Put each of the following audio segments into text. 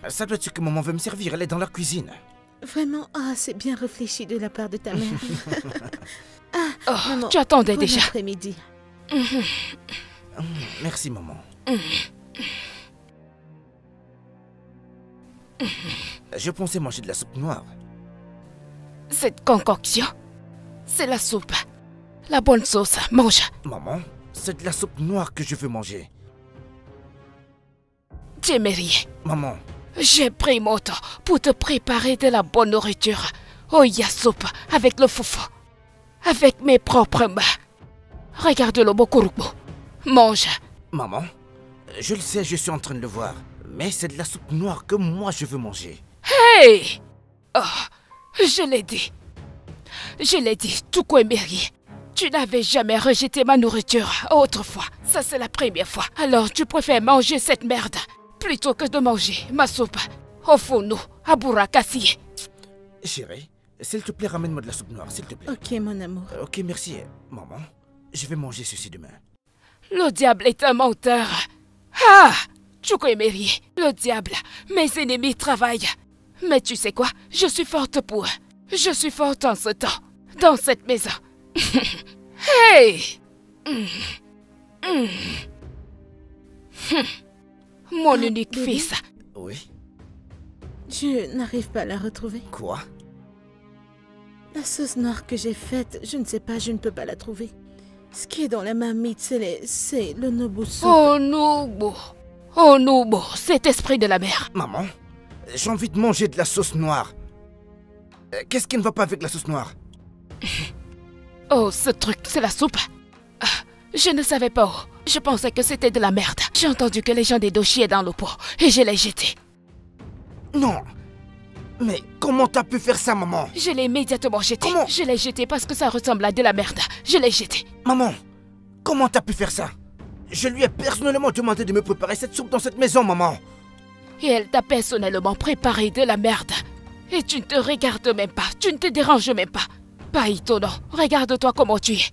Ça doit être ce que maman veut me servir, elle est dans la cuisine. Vraiment, c'est bien réfléchi de la part de ta mère. Maman, tu attendais bon déjà. après-midi. Merci maman. Je pensais manger de la soupe noire. Cette concoction, c'est la soupe. La bonne sauce, mange. Maman, c'est de la soupe noire que je veux manger. Djemerie, Maman, j'ai pris mon temps pour te préparer de la bonne nourriture. Oya soupe avec le foufou. Avec mes propres mains. Regarde le bokurubu. Mange. maman, je le sais, je suis en train de le voir. Mais c'est de la soupe noire que moi je veux manger. Hey! Oh, je l'ai dit. Je l'ai dit, Tukwemeri. Tu n'avais jamais rejeté ma nourriture autrefois. Ça, c'est la première fois. Alors, tu préfères manger cette merde plutôt que de manger ma soupe au fourneau à Burakasi. Chérie, s'il te plaît, ramène-moi de la soupe noire, s'il te plaît. Ok, mon amour. Ok, merci. Maman, je vais manger ceci demain. Le diable est un menteur. Ah! Chukwemeri, le diable, mes ennemis travaillent. Mais tu sais quoi? Je suis forte pour eux. Je suis forte en ce temps, dans cette maison. Hey! Mon unique bébé? fils. Oui? Je n'arrive pas à la retrouver. Quoi? La sauce noire que j'ai faite, je ne sais pas, je ne peux pas la trouver. Ce qui est dans la marmite, c'est le nobu soup. Oh Nubo. Oh Nubo, cet esprit de la mer. Maman, j'ai envie de manger de la sauce noire. Qu'est-ce qui ne va pas avec la sauce noire? Oh, ce truc, c'est la soupe. Je ne savais pas. Je pensais que c'était de la merde. J'ai entendu que les gens des dos chiaient dans le pot et je l'ai jeté. Non! Mais comment t'as pu faire ça, maman? Je l'ai immédiatement jeté. Comment? Je l'ai jeté parce que ça ressemble à de la merde. Je l'ai jeté. Maman, comment t'as pu faire ça? Je lui ai personnellement demandé de me préparer cette soupe dans cette maison, maman. Et elle t'a personnellement préparé de la merde. Et tu ne te regardes même pas. Tu ne te déranges même pas. Pas étonnant. Regarde-toi comment tu es.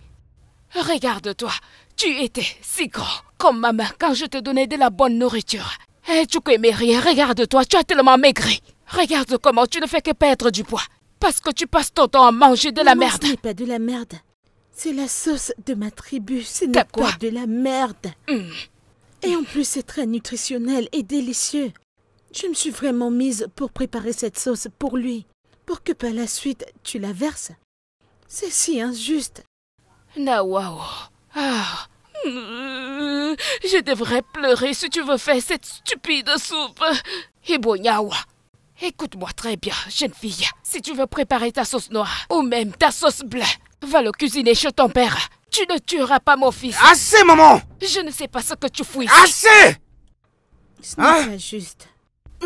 Regarde-toi. Tu étais si grand comme ma main quand je te donnais de la bonne nourriture. Et tu connais rien. Regarde-toi. Tu as tellement maigri. Regarde comment tu ne fais que perdre du poids. Parce que tu passes ton temps à manger de la Maman, merde. Ce n'est pas de la merde. C'est la sauce de ma tribu. Ce T'as n'est quoi? pas de la merde. Et en plus, c'est très nutritionnel et délicieux. Je me suis vraiment mise pour préparer cette sauce pour lui. Pour que par la suite, tu la verses. C'est si injuste. Nawao. Ah. Je devrais pleurer si tu veux faire cette stupide soupe. Ibonyawa. Écoute-moi très bien, jeune fille. Si tu veux préparer ta sauce noire, ou même ta sauce bleue, va le cuisiner chez ton père. Tu ne tueras pas mon fils. Assez, maman! Je ne sais pas ce que tu fouilles. Assez! Ce n'est Hein? pas juste.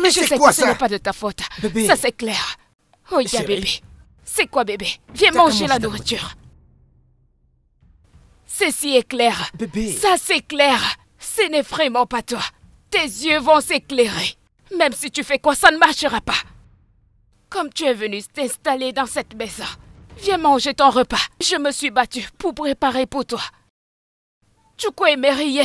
Mais Je c'est sais quoi que ce ça? n'est pas de ta faute. Bébé. Ça, c'est clair. Oh, ya Chérie. bébé. C'est quoi, bébé? Viens T'as manger commencé la ta nourriture. Ceci est clair. Bébé. Ça, c'est clair. Ce n'est vraiment pas toi. Tes yeux vont s'éclairer. Même si tu fais quoi, ça ne marchera pas. Comme tu es venu t'installer dans cette maison, viens manger ton repas. Je me suis battue pour préparer pour toi. Tu quoi mérier?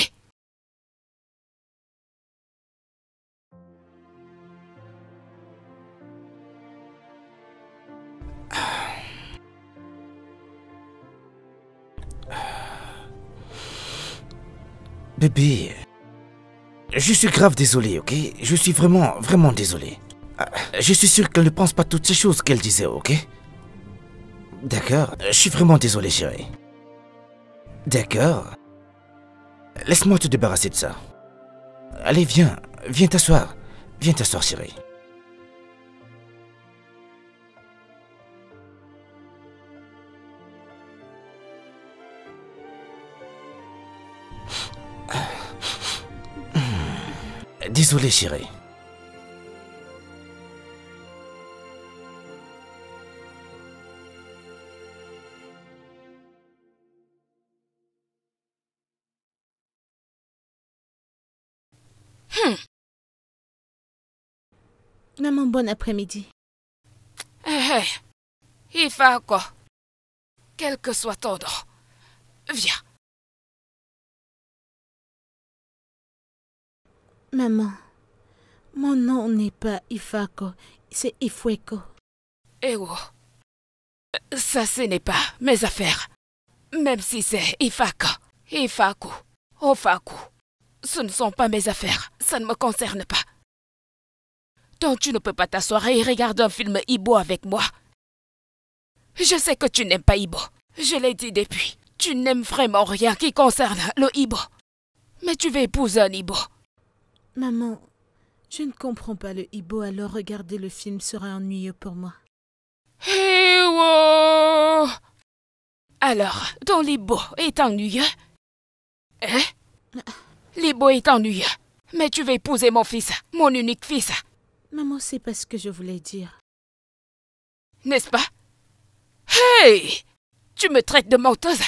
Bébé, je suis grave désolé, ok? Je suis vraiment, vraiment désolé. Je suis sûr qu'elle ne pense pas toutes ces choses qu'elle disait, ok? D'accord, je suis vraiment désolé, chérie. D'accord. Laisse-moi te débarrasser de ça. Allez, viens, viens t'asseoir. Viens t'asseoir, chérie. Désolé, chérie. Maman, bon après-midi. Il fait quoi? Quel que soit ton nom, viens. Maman, Mon nom n'est pas Ifako, c'est Ifueko. Eh oh. Ça, ce n'est pas mes affaires. Même si c'est Ifako, Ifaku, Ofaku. Ce ne sont pas mes affaires. Ça ne me concerne pas. Donc tu ne peux pas t'asseoir et regarder un film Ibo avec moi. Je sais que tu n'aimes pas Ibo. Je l'ai dit depuis. Tu n'aimes vraiment rien qui concerne le Ibo. Mais tu veux épouser un Ibo. Maman, je ne comprends pas le Ibo, alors regarder le film serait ennuyeux pour moi. Eh oh. Alors, ton Ibo est ennuyeux? Hein? L'Ibo est ennuyeux. Mais tu veux épouser mon fils, mon unique fils. Maman, c'est pas ce que je voulais dire. N'est-ce pas? Hey! Tu me traites de menteuse?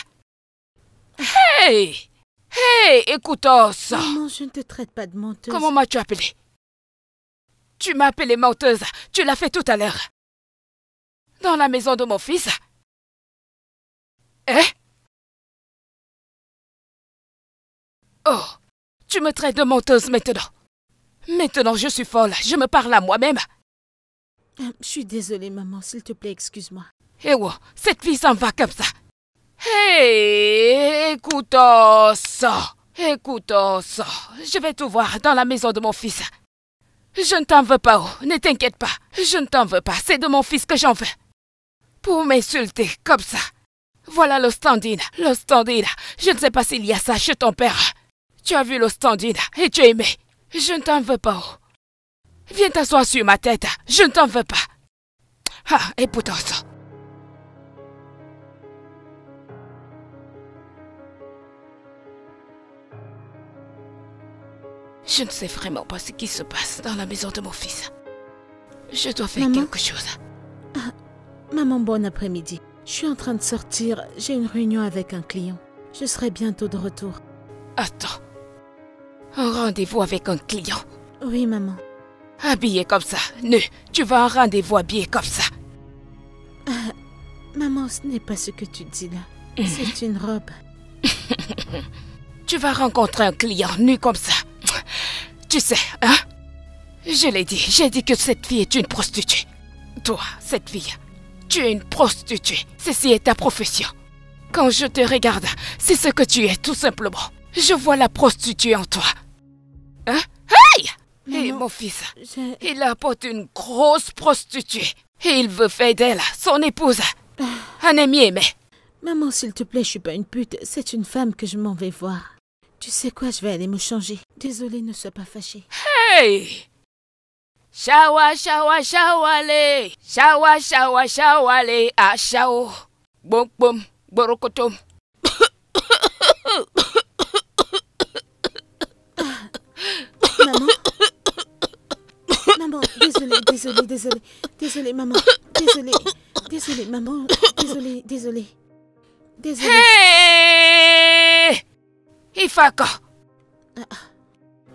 Hey! Hey, écoute-moi ça. Maman, je ne te traite pas de menteuse. Comment m'as-tu appelée? Tu m'as appelée menteuse. Tu l'as fait tout à l'heure. Dans la maison de mon fils. Hein? Oh, tu me traites de menteuse maintenant. Maintenant, je suis folle. Je me parle à moi-même. Je suis désolée, maman. S'il te plaît, excuse-moi. Eh ouais, cette fille s'en va comme ça. Hey, écoute-moi ça. Écoute-moi ça. Je vais tout voir dans la maison de mon fils. Je ne t'en veux pas, oh. Ne t'inquiète pas. Je ne t'en veux pas. C'est de mon fils que j'en veux. Pour m'insulter comme ça. Voilà le stand-in. Le stand-in. Je ne sais pas s'il y a ça chez ton père. Tu as vu le stand-in et tu as aimé. Je ne t'en veux pas, oh. Viens t'asseoir sur ma tête. Je ne t'en veux pas. Ah, écoute-moi ça. Je ne sais vraiment pas ce qui se passe dans la maison de mon fils. Je dois faire quelque chose. Ah, maman, bon après-midi. Je suis en train de sortir. J'ai une réunion avec un client. Je serai bientôt de retour. Attends. Un rendez-vous avec un client? Oui, maman. Habillé comme ça, nu. Tu vas à un rendez-vous habillé comme ça. Maman, ce n'est pas ce que tu dis là. C'est une robe. Tu vas rencontrer un client nu comme ça. Tu sais, hein? Je l'ai dit. J'ai dit que cette fille est une prostituée. Toi, cette fille, tu es une prostituée. Ceci est ta profession. Quand je te regarde, c'est ce que tu es, tout simplement. Je vois la prostituée en toi. Hein? Hey! Et mon fils, il apporte une grosse prostituée. Et il veut faire d'elle son épouse. Un ami aimé. Maman, s'il te plaît, je suis pas une pute. C'est une femme que je m'en vais voir. Tu sais quoi, je vais aller me changer. Désolée, ne sois pas fâchée. Hey! Shawa, shawa, shawale. Shawa, shawa, shawale. Ah, shao. Bom, bom, borokotom. Maman? Maman, désolée, maman. Désolée, maman. Désolée. Hey! Ifako.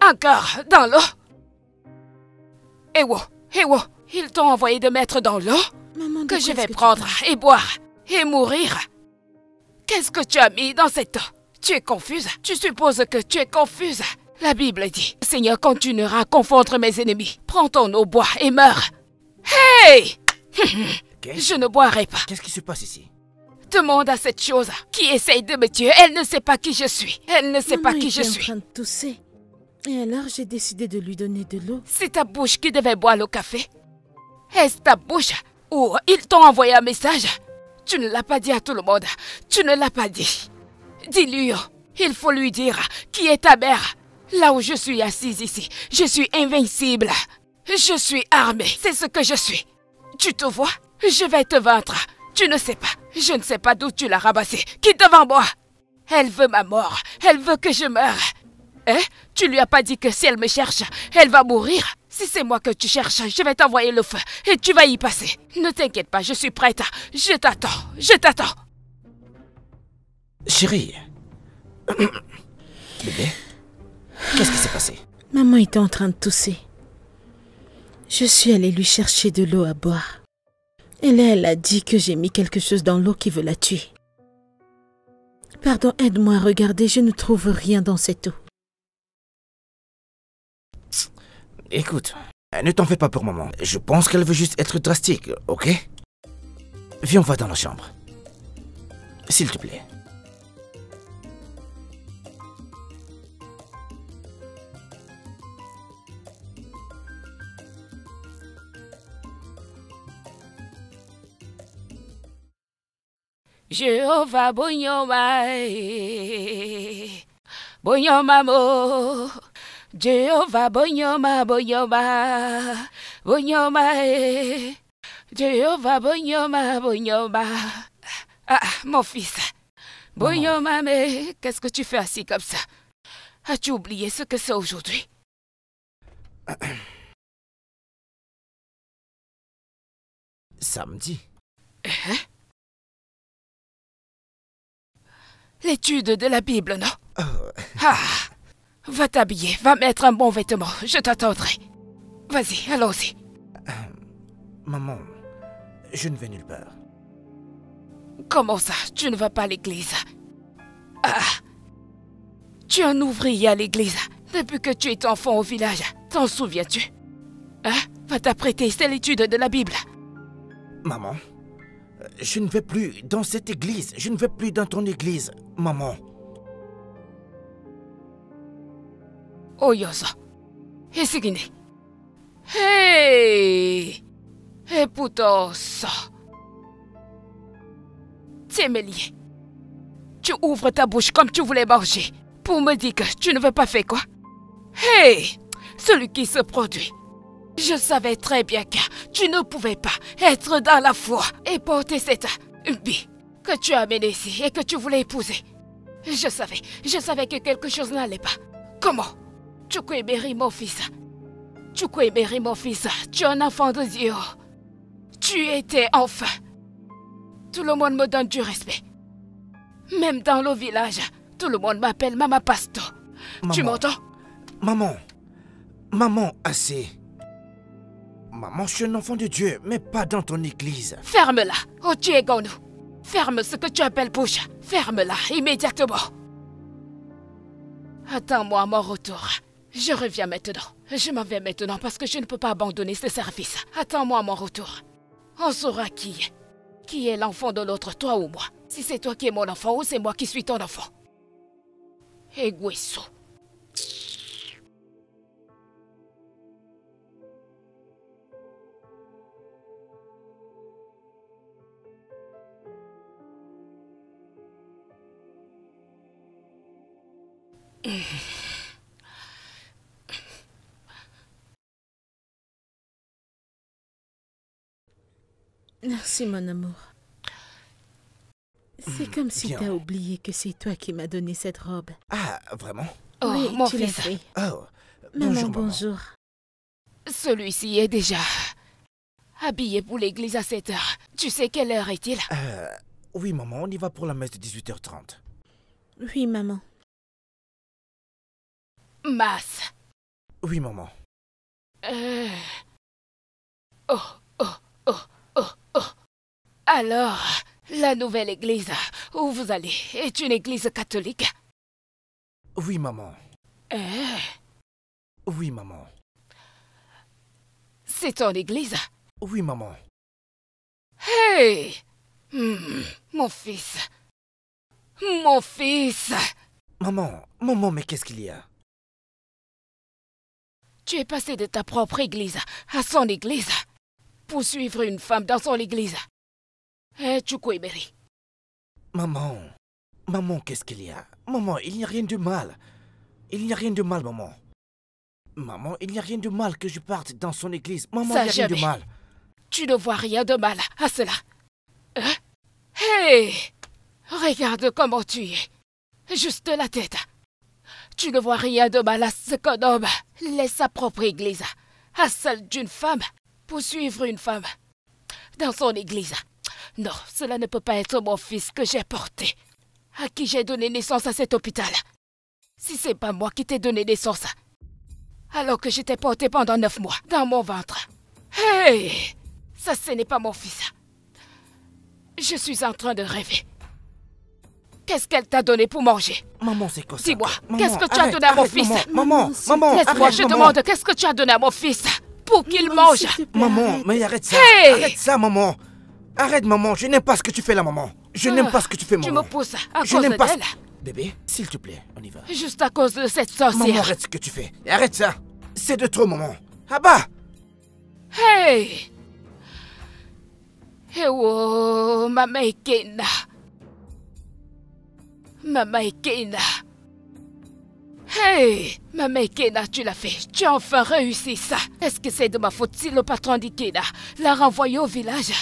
Encore dans l'eau? Ewo, ils t'ont envoyé de mettre dans l'eau que je vais prendre et boire et mourir. Qu'est-ce que tu as mis dans cette eau? Tu es confuse? Tu supposes que tu es confuse? La Bible dit, Seigneur continuera à confondre mes ennemis. Prends ton eau, bois et meurs. Hey! Je ne boirai pas. Qu'est-ce qui se passe ici? Demande à cette chose qui essaye de me tuer. Elle ne sait pas qui je suis. Elle ne sait pas qui je suis. En train de tousser. Et alors, j'ai décidé de lui donner de l'eau. C'est ta bouche qui devait boire le café. Est-ce ta bouche? Ou ils t'ont envoyé un message? Tu ne l'as pas dit à tout le monde. Tu ne l'as pas dit. Dis-lui, il faut lui dire qui est ta mère. Là où je suis assise ici, je suis invincible. Je suis armée. C'est ce que je suis. Tu te vois? Je vais te vaincre. Tu ne sais pas. Je ne sais pas d'où tu l'as ramassée. Qui devant moi? Elle veut ma mort. Elle veut que je meure. Hein? Tu lui as pas dit que si elle me cherche, elle va mourir? Si c'est moi que tu cherches, je vais t'envoyer le feu et tu vas y passer. Ne t'inquiète pas, je suis prête. Je t'attends. Chérie. Bébé, qu'est-ce qui s'est passé? Maman était en train de tousser. Je suis allée lui chercher de l'eau à boire. Et là, elle a dit que j'ai mis quelque chose dans l'eau qui veut la tuer. Pardon, aide-moi à regarder, je ne trouve rien dans cette eau. Écoute, ne t'en fais pas pour maman. Je pense qu'elle veut juste être drastique, ok? Viens, on va dans la chambre. S'il te plaît. Jéhovah Bonyoma, Bonyoma mo. Jéhovah Bonyoma, Bonyoma, Bonyoma, Jéhovah Bonyoma, Bonyoma. Ah, mon fils. Bonyoma, mais qu'est-ce que tu fais assis comme ça? As-tu oublié ce que c'est aujourd'hui? Samedi. Hein? L'étude de la Bible, non? Ah! Va t'habiller, va mettre un bon vêtement, je t'attendrai. Vas-y, allons-y. Maman, je ne vais nulle part. Comment ça, tu ne vas pas à l'église? Ah! Tu es un ouvrier à l'église depuis que tu es enfant au village. T'en souviens-tu? Hein? Va t'apprêter, c'est l'étude de la Bible. Maman, je ne vais plus dans cette église. Je ne vais plus dans ton église, maman. Oyosa. Esigine. Hey! Et pourtant ça. Témélier. Tu ouvres ta bouche comme tu voulais manger pour me dire que tu ne veux pas faire quoi? Hey! Celui qui se produit. Je savais très bien que tu ne pouvais pas être dans la foi et porter cette vie que tu as amenée ici et que tu voulais épouser. Je savais que quelque chose n'allait pas. Comment? Chukwemeri, mon fils. Chukwemeri, mon fils, tu es un enfant de Dieu. Tu étais enfin. Tout le monde me donne du respect. Même dans le village, tout le monde m'appelle Mama Pasto. Maman, tu m'entends? Maman, assez. Maman, je suis un enfant de Dieu, mais pas dans ton église. Ferme-la, oh tu es gonou. Ferme ce que tu appelles bouche. Ferme-la immédiatement. Attends-moi à mon retour. Je reviens maintenant. Je m'en vais maintenant parce que je ne peux pas abandonner ce service. Attends-moi à mon retour. On saura qui est l'enfant de l'autre, toi ou moi. Si c'est toi qui es mon enfant ou c'est moi qui suis ton enfant. Eguesso. Merci, mon amour. C'est comme si bien. t'as oublié que c'est toi qui m'as donné cette robe. Ah, vraiment? Oh, oui, mon tu l'as fils. fait. Oh, Maman, bonjour, maman. bonjour. Celui-ci est déjà habillé pour l'église à 7 heures. Tu sais quelle heure est-il? Oui, maman, on y va pour la messe de 18h30. Oui, maman. Masse. Oui, maman. Oh. Alors, la nouvelle église où vous allez est une église catholique? Oui, maman. Oui, maman. C'est ton église? Oui, maman. Hey! Mon fils. Mon fils. Maman, mais qu'est-ce qu'il y a? Tu es passé de ta propre église à son église pour suivre une femme dans son église. Chukwemeri. Maman, qu'est-ce qu'il y a? Maman, il n'y a rien de mal. Il n'y a rien de mal, maman. Maman, il n'y a rien de mal que je parte dans son église. Maman, Ça, il n'y a rien de jamais. mal. Tu ne vois rien de mal à cela. Hein? Hey! Regarde comment tu es. Juste la tête. Tu ne vois rien de mal à ce qu'un homme laisse sa propre église à celle d'une femme pour suivre une femme dans son église. Non, cela ne peut pas être mon fils que j'ai porté, à qui j'ai donné naissance à cet hôpital. Si c'est pas moi qui t'ai donné naissance, alors que j'étais porté pendant 9 mois dans mon ventre. Hey! Ça, ce n'est pas mon fils. Je suis en train de rêver. Qu'est-ce qu'elle t'a donné pour manger? Maman, c'est quoi ça? Dis-moi, Maman, qu'est-ce que tu as arrête, donné à mon arrête, fils? Maman, Laisse-moi, arrête, je maman. demande, qu'est-ce que tu as donné à mon fils pour qu'il Maman, mange? s'il te plaît, Maman, arrête. mais arrête ça. Hey! Arrête ça, maman. Arrête, maman. Je n'aime pas ce que tu fais là, maman. Je n'aime pas ce que tu fais, maman. Tu me pousses à Je cause n'aime pas. d'elle? Bébé, s'il te plaît, on y va. Juste à cause de cette Maman, sorcière. arrête ce que tu fais. Arrête ça. C'est de trop, maman. Ah bah. Hey! Oh, Mama Ekena. Mama Ekena. Hey! Mama Ekena, tu l'as fait. Tu as enfin réussi ça. Est-ce que c'est de ma faute si le patron d'Ikena l'a renvoyé au village?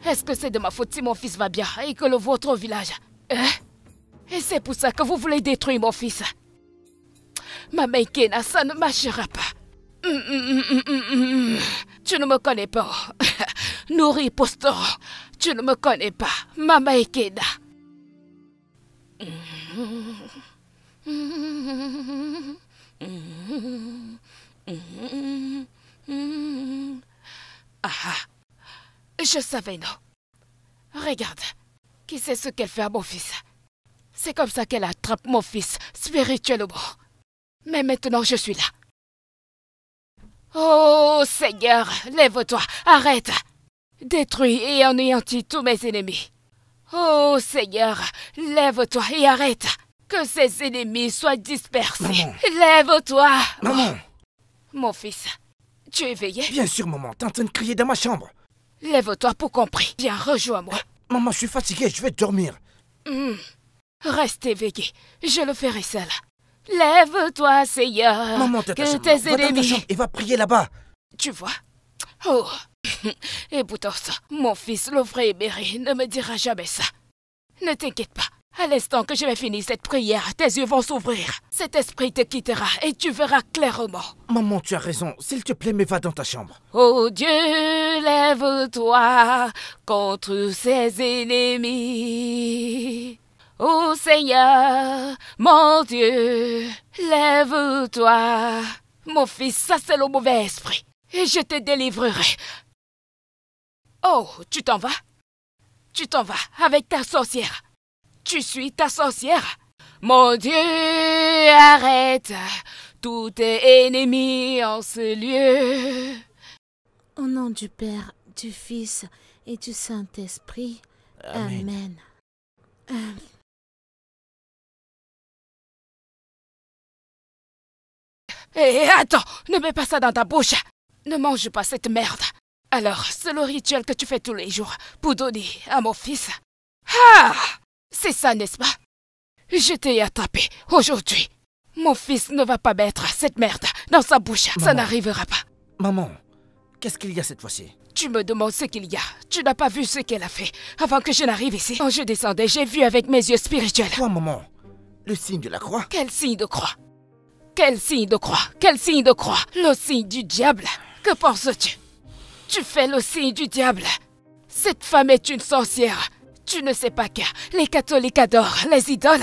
Est-ce que c'est de ma faute si mon fils va bien et que le vôtre au village? Hein? Et c'est pour ça que vous voulez détruire mon fils? Mama Ekena, ça ne marchera pas. Tu ne me connais pas. Nourri Postor, tu ne me connais pas. Mama Ekena. Ah, je savais, non. Regarde, qui sait ce qu'elle fait à mon fils? C'est comme ça qu'elle attrape mon fils spirituellement. Mais maintenant, je suis là. Oh Seigneur, lève-toi, arrête. Détruis et anéantis tous mes ennemis. Oh Seigneur, lève-toi et arrête. Que ces ennemis soient dispersés. Maman. Lève-toi. Maman. Mon fils, tu es éveillé? Bien sûr, maman. T'es en train de crier dans ma chambre. Lève-toi pour compris. Viens, rejoins-moi. Maman, je suis fatigué. Je vais dormir. Reste éveillé. Je le ferai seul. Lève-toi, Seigneur. Maman, t'es ta que chambre. tes Va dans ta ennemis... chambre et va prier là-bas. Tu vois? Oh. Et pourtant, mon fils, le vrai Emery, ne me dira jamais ça. Ne t'inquiète pas. À l'instant que je vais finir cette prière, tes yeux vont s'ouvrir. Cet esprit te quittera et tu verras clairement. Maman, tu as raison. S'il te plaît, mais va dans ta chambre. Oh Dieu, lève-toi contre ses ennemis. Oh Seigneur, mon Dieu, lève-toi. Mon fils, ça c'est le mauvais esprit. Et je te délivrerai. Oh, tu t'en vas? Tu t'en vas avec ta sorcière. Tu suis ta sorcière. Mon Dieu, arrête tous tes ennemis en ce lieu. Au nom du Père, du Fils et du Saint-Esprit. Amen. Amen. Hé, attends, ne mets pas ça dans ta bouche. Ne mange pas cette merde. Alors, c'est le rituel que tu fais tous les jours pour donner à mon fils. Ah! C'est ça, n'est-ce pas? Je t'ai attrapé aujourd'hui. Mon fils ne va pas mettre cette merde dans sa bouche. Ça Maman. n'arrivera pas. Maman, qu'est-ce qu'il y a cette fois-ci? Tu me demandes ce qu'il y a. Tu n'as pas vu ce qu'elle a fait avant que je n'arrive ici. Quand je descendais, j'ai vu avec mes yeux spirituels. Quoi, maman? Le signe de la croix? Quel signe de croix? Quel signe de croix? Quel signe de croix? Le signe du diable? Que penses-tu? Tu fais le signe du diable. Cette femme est une sorcière. Tu ne sais pas que les catholiques adorent les idoles.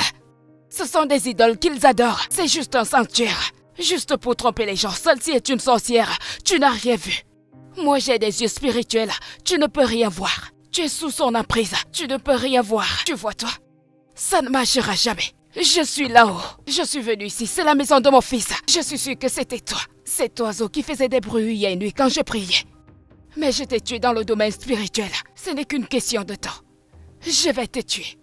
Ce sont des idoles qu'ils adorent. C'est juste un sanctuaire. Juste pour tromper les gens. Celle-ci est une sorcière. Tu n'as rien vu. Moi, j'ai des yeux spirituels. Tu ne peux rien voir. Tu es sous son emprise. Tu ne peux rien voir. Tu vois, toi? Ça ne marchera jamais. Je suis là-haut. Je suis venu ici. C'est la maison de mon fils. Je suis sûre que c'était toi. Cet oiseau qui faisait des bruits hier nuit quand je priais. Mais je t'ai tué dans le domaine spirituel. Ce n'est qu'une question de temps. Je vais te tuer.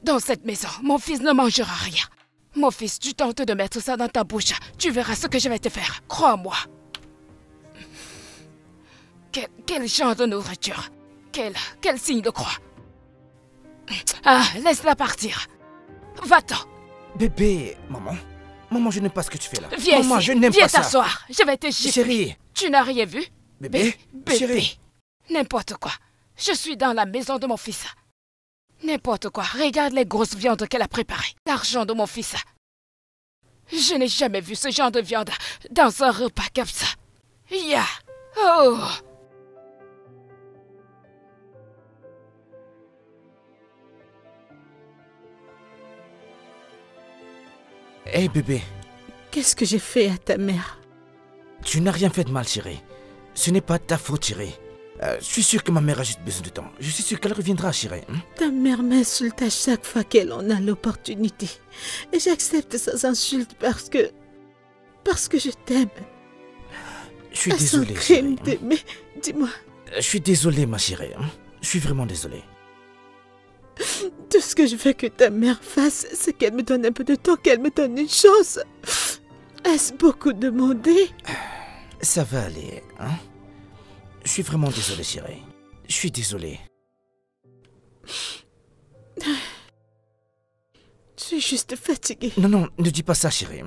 Dans cette maison, mon fils ne mangera rien. Mon fils, tu tentes de mettre ça dans ta bouche. Tu verras ce que je vais te faire. Crois-moi. Quel genre de nourriture? Quel signe de croix? Ah, laisse-la partir. Va-t'en. Bébé, maman. Maman, je n'aime pas ce que tu fais là. Viens maman, ici. je n'aime Viens pas ça. t'asseoir. Je vais te gifler. Chérie. Tu n'as rien vu? Bébé. Chérie. N'importe quoi. Je suis dans la maison de mon fils. N'importe quoi. Regarde les grosses viandes qu'elle a préparées. L'argent de mon fils. Je n'ai jamais vu ce genre de viande dans un repas comme ça. Ya. Oh. Hé, bébé. Qu'est-ce que j'ai fait à ta mère? Tu n'as rien fait de mal, chérie. Ce n'est pas ta faute, chérie. Je suis sûr que ma mère a juste besoin de temps. Je suis sûr qu'elle reviendra, chérie. Ta mère m'insulte à chaque fois qu'elle en a l'opportunité. Et j'accepte ces insultes parce que je t'aime. Je suis désolé, crime chérie. d'aimer. Dis-moi, Je suis désolé, ma chérie. Je suis vraiment désolé. tout ce que je veux que ta mère fasse, c'est qu'elle me donne un peu de temps, qu'elle me donne une chance. Est-ce beaucoup demandé? Ça va aller, hein? Je suis vraiment désolé, chérie. Je suis désolé. Je suis juste fatiguée. Non, non, ne dis pas ça, chérie.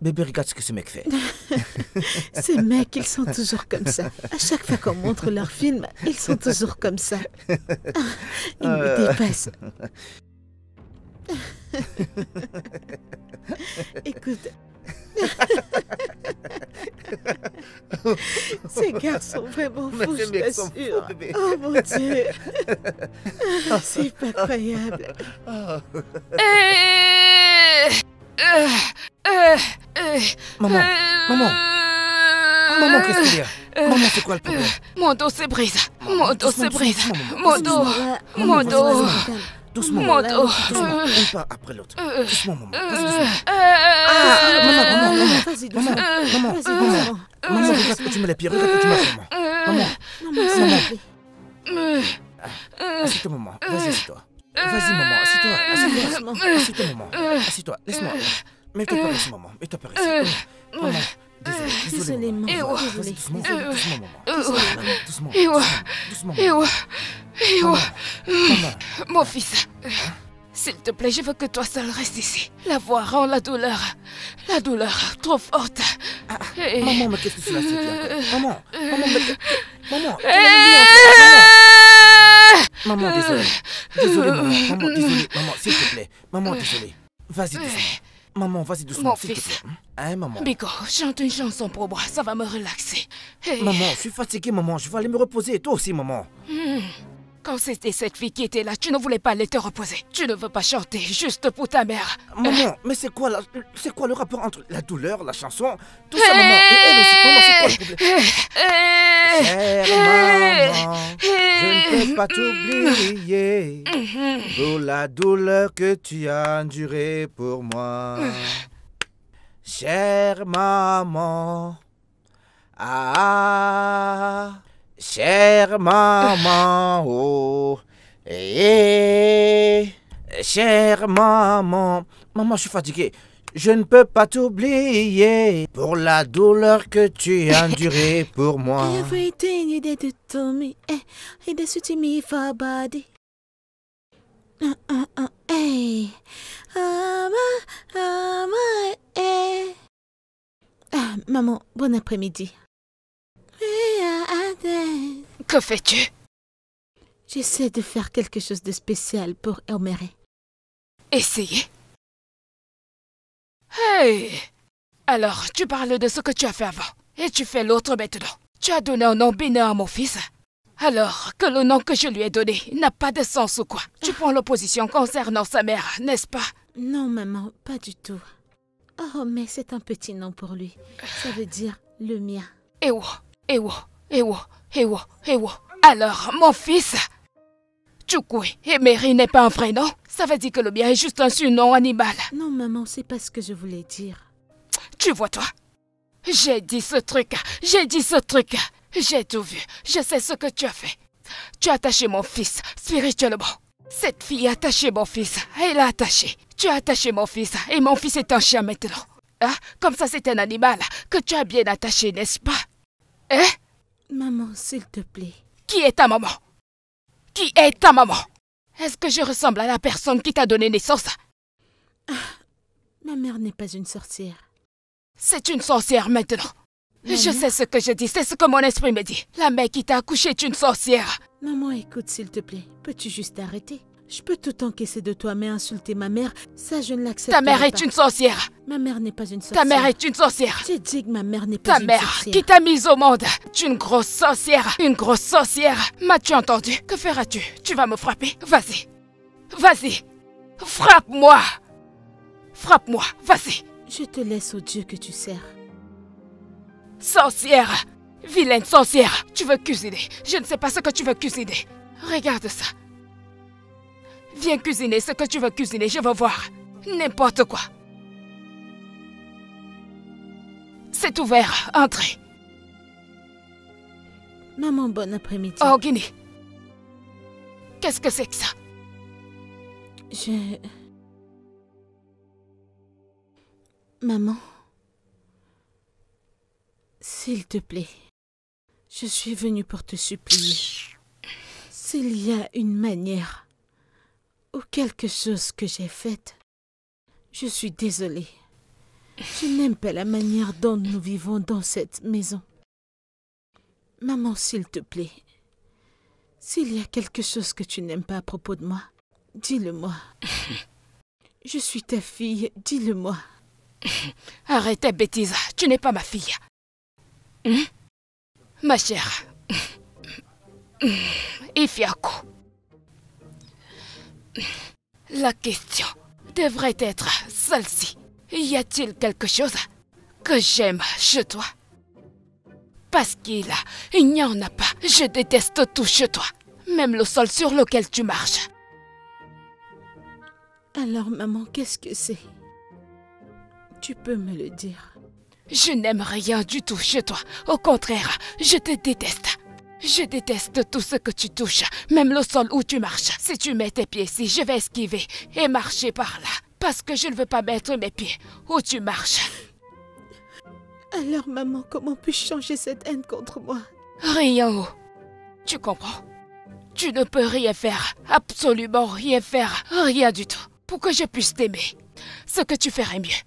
Bébé, regarde ce que ce mec fait. Ces mecs, ils sont toujours comme ça. À chaque fois qu'on montre leurs films, ils sont toujours comme ça. Ils me dépassent. Écoute. Ces gars sont vraiment fous, je t'assure. Oh mon Dieu. C'est pas croyable. Maman, maman. Maman, qu'est-ce qu'il y a? Maman, c'est quoi le problème? Mon dos se brise. Mon dos se brise. Doucement, Mon dos. Mon dos. Doucement, Mon dos. doucement, une pas après l'autre. Doucement, maman. Vas-y, doucement. Maman, maman. vas-y, doucement. Maman, Vas-y, maman. doucement. Maman, regarde que tu me les pieds, regarde que tu m'as fait, maman. Maman, Maman, s'il te plaît. assieds-toi, maman. Vas-y, assieds-toi. Vas-y, maman, assieds-toi. Assieds-toi. Assieds-toi, maman. Assieds-toi, laisse-moi. Mets-toi par ici, maman. Mets-toi par ici. Maman, désolé, maman. Désolée, maman. Vas-y, doucement, doucement, maman. Doucement, doucement, Ewa. maman. Maman. Mon fils. S'il te plaît, je veux que toi seul restes ici. La voix rend la douleur trop forte. Et- Maman, mais qu'est-ce que c'est là, s'il te plaît? Maman, maman, maman, maman, désolé. Désolé, maman. Maman, désolé. Maman, s'il te plaît. Maman, désolé. Vas-y doucement. Maman, vas-y doucement, Mon s'il te fils. plaît. Hein, maman? Biko, chante une chanson pour moi, ça va me relaxer. Hey. Maman, je suis fatigué, maman. Je vais aller me reposer. Et toi aussi, maman. Quand c'était cette fille qui était là, tu ne voulais pas aller te reposer. Tu ne veux pas chanter juste pour ta mère. Maman, mais c'est quoi le rapport entre la douleur, la chanson, tout ça, maman? Et elle aussi, maman, c'est quoi le problème? Chère maman, je ne peux pas t'oublier pour la douleur que tu as endurée pour moi. Chère maman, ah, chère maman, oh, chère maman. Maman, je suis fatigué. Je ne peux pas t'oublier pour la douleur que tu as endurée pour moi. Everything you did to me, he did to me for body. Hey, maman, bon après-midi. Que fais-tu? J'essaie de faire quelque chose de spécial pour Omere. Essayez. Hey! Alors, tu parles de ce que tu as fait avant. Et tu fais l'autre maintenant. Tu as donné un nom bénin à mon fils. Alors que le nom que je lui ai donné n'a pas de sens ou quoi? Tu prends l'opposition concernant sa mère, n'est-ce pas? Non, maman, pas du tout. Oh, mais c'est un petit nom pour lui. Ça veut dire le mien. Ewo, Ewo, Ewo, Ewo, Ewo. Alors, mon fils, Chukwe Emery n'est pas un vrai nom? Ça veut dire que le mien est juste un surnom animal. Non, maman, c'est pas ce que je voulais dire. Tu vois, toi? J'ai dit ce truc. J'ai tout vu. Je sais ce que tu as fait. Tu as attaché mon fils spirituellement. Cette fille a attaché mon fils. Elle a attaché. Tu as attaché mon fils. Et mon fils est un chien maintenant. Hein? Comme ça, c'est un animal que tu as bien attaché, n'est-ce pas? Hein? Maman, s'il te plaît. Qui est ta maman? Qui est ta maman? Est-ce que je ressemble à la personne qui t'a donné naissance? Ma mère n'est pas une sorcière. C'est une sorcière maintenant. Maman? Je sais ce que je dis, c'est ce que mon esprit me dit. La mère qui t'a accouché est une sorcière. Maman, écoute, s'il te plaît. Peux-tu juste arrêter? Je peux tout encaisser de toi, mais insulter ma mère, ça je ne l'accepte pas. Ta mère est une sorcière. Ma mère n'est pas une sorcière. Ta mère est une sorcière. J'ai dit que ma mère n'est pas Ta une mère sorcière. qui t'a mise au monde est une grosse sorcière. Une grosse sorcière. M'as-tu entendu? Que feras-tu? Tu vas me frapper? Vas-y. Vas-y. Frappe-moi. Frappe-moi. Vas-y. Je te laisse au Dieu que tu sers. Sorcière! Vilaine sorcière! Tu veux cuisiner. Je ne sais pas ce que tu veux cuisiner. Regarde ça. Viens cuisiner ce que tu veux cuisiner, je veux voir. N'importe quoi. C'est ouvert, entrez. Maman, bon après-midi. Oh, Guinée. Qu'est-ce que c'est que ça? Maman, s'il te plaît, je suis venue pour te supplier. S'il y a une manière ou quelque chose que j'ai faite, je suis désolée. Je n'aime pas la manière dont nous vivons dans cette maison. Maman, s'il te plaît, s'il y a quelque chose que tu n'aimes pas à propos de moi, dis-le-moi. Je suis ta fille, dis-le-moi. Arrête tes bêtises, tu n'es pas ma fille. Ma chère. Ifiako. La question devrait être celle-ci. Y a-t-il quelque chose que j'aime chez toi? Parce qu'il n'y en a pas. Je déteste tout chez toi. Même le sol sur lequel tu marches. Alors, maman, qu'est-ce que c'est? Tu peux me le dire. Je n'aime rien du tout chez toi. Au contraire, je te déteste. Je déteste tout ce que tu touches, même le sol où tu marches. Si tu mets tes pieds ici, je vais esquiver et marcher par là. Parce que je ne veux pas mettre mes pieds où tu marches. Alors, maman, comment puis-je changer cette haine contre moi? Rien. Tu comprends? Tu ne peux rien faire, absolument rien faire, rien du tout, pour que je puisse t'aimer. Ce que tu ferais mieux,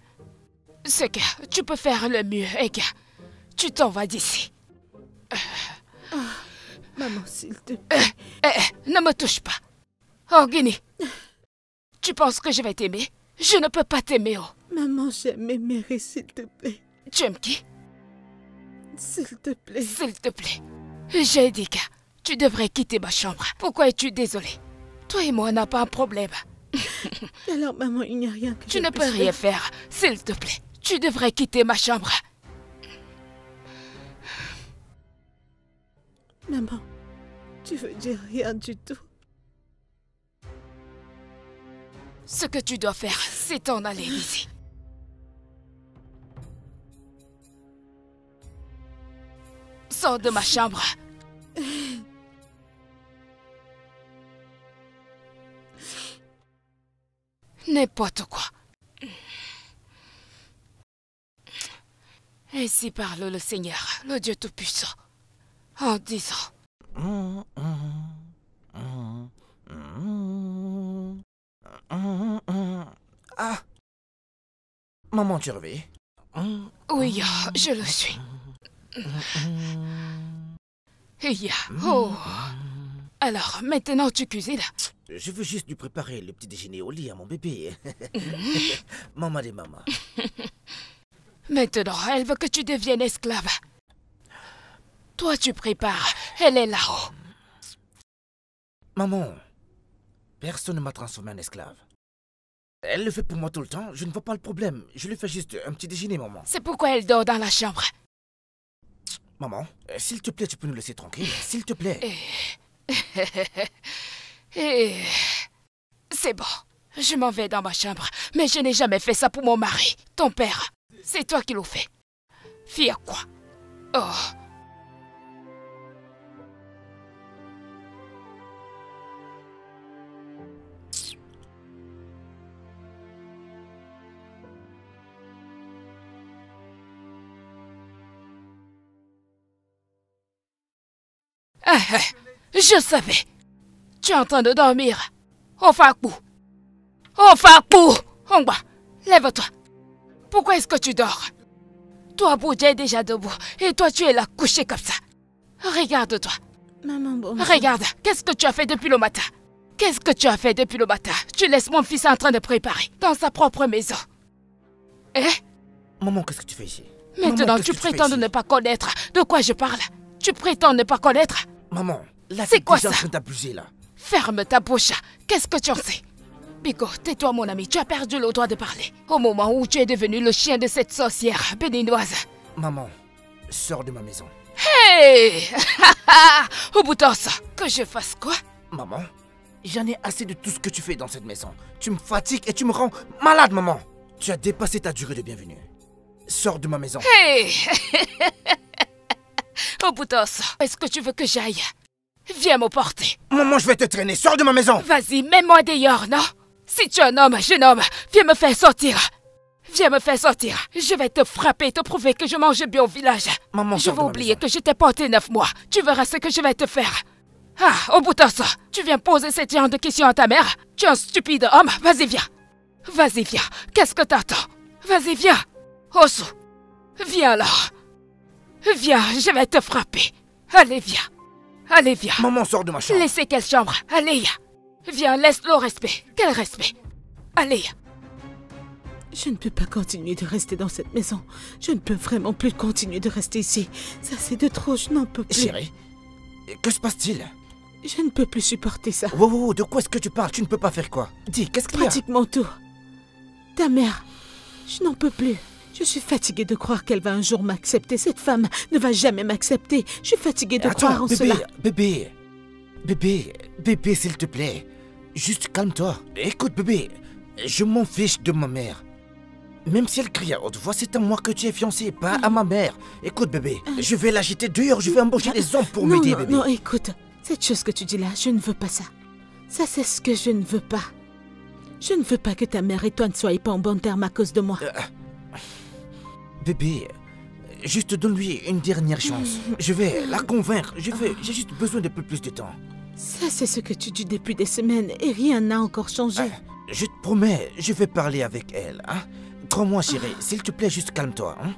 c'est que tu peux faire le mieux et que tu t'en vas d'ici. Maman, s'il te plaît. Ne me touche pas. Oh, Guinée. Tu penses que je vais t'aimer? Je ne peux pas t'aimer, oh. Maman, j'aime aimer, s'il te plaît. Tu aimes qui? S'il te plaît. S'il te plaît. J'ai dit que tu devrais quitter ma chambre. Pourquoi es-tu désolée? Toi et moi, on n'a pas un problème. Alors, maman, il n'y a rien que tu ne peux rien faire. S'il te plaît. Tu devrais quitter ma chambre. Maman, tu veux dire rien du tout? Ce que tu dois faire, c'est t'en aller ici. Sors de ma chambre. N'importe quoi. Ainsi parle le Seigneur, le Dieu Tout-Puissant, en disant... Ah! Maman, tu es réveillée? Oui, je le suis. Oh. Alors, maintenant tu cuisines? Je veux juste lui préparer le petit déjeuner au lit à mon bébé. Maman des mamans. Maintenant, elle veut que tu deviennes esclave. Toi, tu prépares. Elle est là-haut. Maman, personne ne m'a transformé en esclave. Elle le fait pour moi tout le temps, je ne vois pas le problème. Je lui fais juste un petit déjeuner, maman. C'est pourquoi elle dort dans la chambre. Maman, s'il te plaît, tu peux nous laisser tranquille, s'il te plaît. C'est bon, je m'en vais dans ma chambre. Mais je n'ai jamais fait ça pour mon mari, ton père. C'est toi qui l'as fait. Fille à quoi? Oh. Je savais. Tu es en train de dormir. Ofaku. Ofaku. Ongba, lève-toi. Pourquoi est-ce que tu dors? Toi, Boudja est déjà debout. Et toi, tu es là, couché comme ça. Regarde-toi. Maman, bon... Regarde, qu'est-ce que tu as fait depuis le matin? Qu'est-ce que tu as fait depuis le matin? Tu laisses mon fils en train de préparer dans sa propre maison. Hein? Maman, qu'est-ce que tu fais ici? Maintenant, Maman, tu prétends de ne pas connaître de quoi je parle. Tu prétends ne pas connaître? Maman, là, c'est quoi déjà ça? en train d'abuser, là. Ferme ta bouche. Qu'est-ce que tu en sais? Pico, tais-toi mon ami, tu as perdu le droit de parler. Au moment où tu es devenu le chien de cette sorcière béninoise. Maman, sors de ma maison. Hey Obutosa, que je fasse quoi? Maman, j'en ai assez de tout ce que tu fais dans cette maison. Tu me fatigues et tu me rends malade, maman. Tu as dépassé ta durée de bienvenue. Sors de ma maison. Hey Obutosa, est-ce que tu veux que j'aille? Viens me porter. Maman, je vais te traîner. Sors de ma maison. Vas-y, mets-moi dehors, non? Si tu es un homme, jeune homme, viens me faire sortir. Viens me faire sortir. Je vais te frapper et te prouver que je mange bien au village. Maman, je sors vais de ma oublier maison. que je t'ai porté 9 mois. Tu verras ce que je vais te faire. Ah, Obutosa, tu viens poser cette genre de questions à ta mère? Tu es un stupide homme. Vas-y, viens. Vas-y, viens. Qu'est-ce que t'attends? Vas-y, viens. Osu, viens alors. Viens, je vais te frapper. Allez, viens. Allez, viens. Maman, sors de ma chambre. Laissez quelle chambre? Allez. Viens, laisse le respect. Quel respect? Allez. Je ne peux pas continuer de rester dans cette maison. Je ne peux vraiment plus continuer de rester ici. Ça, c'est de trop, je n'en peux plus. Chérie, que se passe-t-il? Je ne peux plus supporter ça. Wow, de quoi est-ce que tu parles? Tu ne peux pas faire quoi? Dis, qu'est-ce qu'il y a? Pratiquement tout. Ta mère, je n'en peux plus. Je suis fatiguée de croire qu'elle va un jour m'accepter. Cette femme ne va jamais m'accepter. Je suis fatiguée de croire en cela. Bébé, s'il te plaît. Juste calme-toi. Écoute, bébé, je m'en fiche de ma mère. Même si elle crie à haute voix, c'est à moi que tu es fiancé, pas à ma mère. Écoute, bébé, je vais l'agiter dehors, je vais embaucher des hommes pour m'aider, bébé. Non, écoute, cette chose que tu dis là, je ne veux pas ça. Ça, c'est ce que je ne veux pas. Je ne veux pas que ta mère et toi ne soyez pas en bon terme à cause de moi. Bébé, juste donne-lui une dernière chance. Je vais la convaincre, j'ai juste besoin d'un peu plus de temps. Ça, c'est ce que tu dis depuis des semaines et rien n'a encore changé. Je te promets, je vais parler avec elle, hein. Crois-moi, chérie, s'il te plaît, juste calme-toi, hein.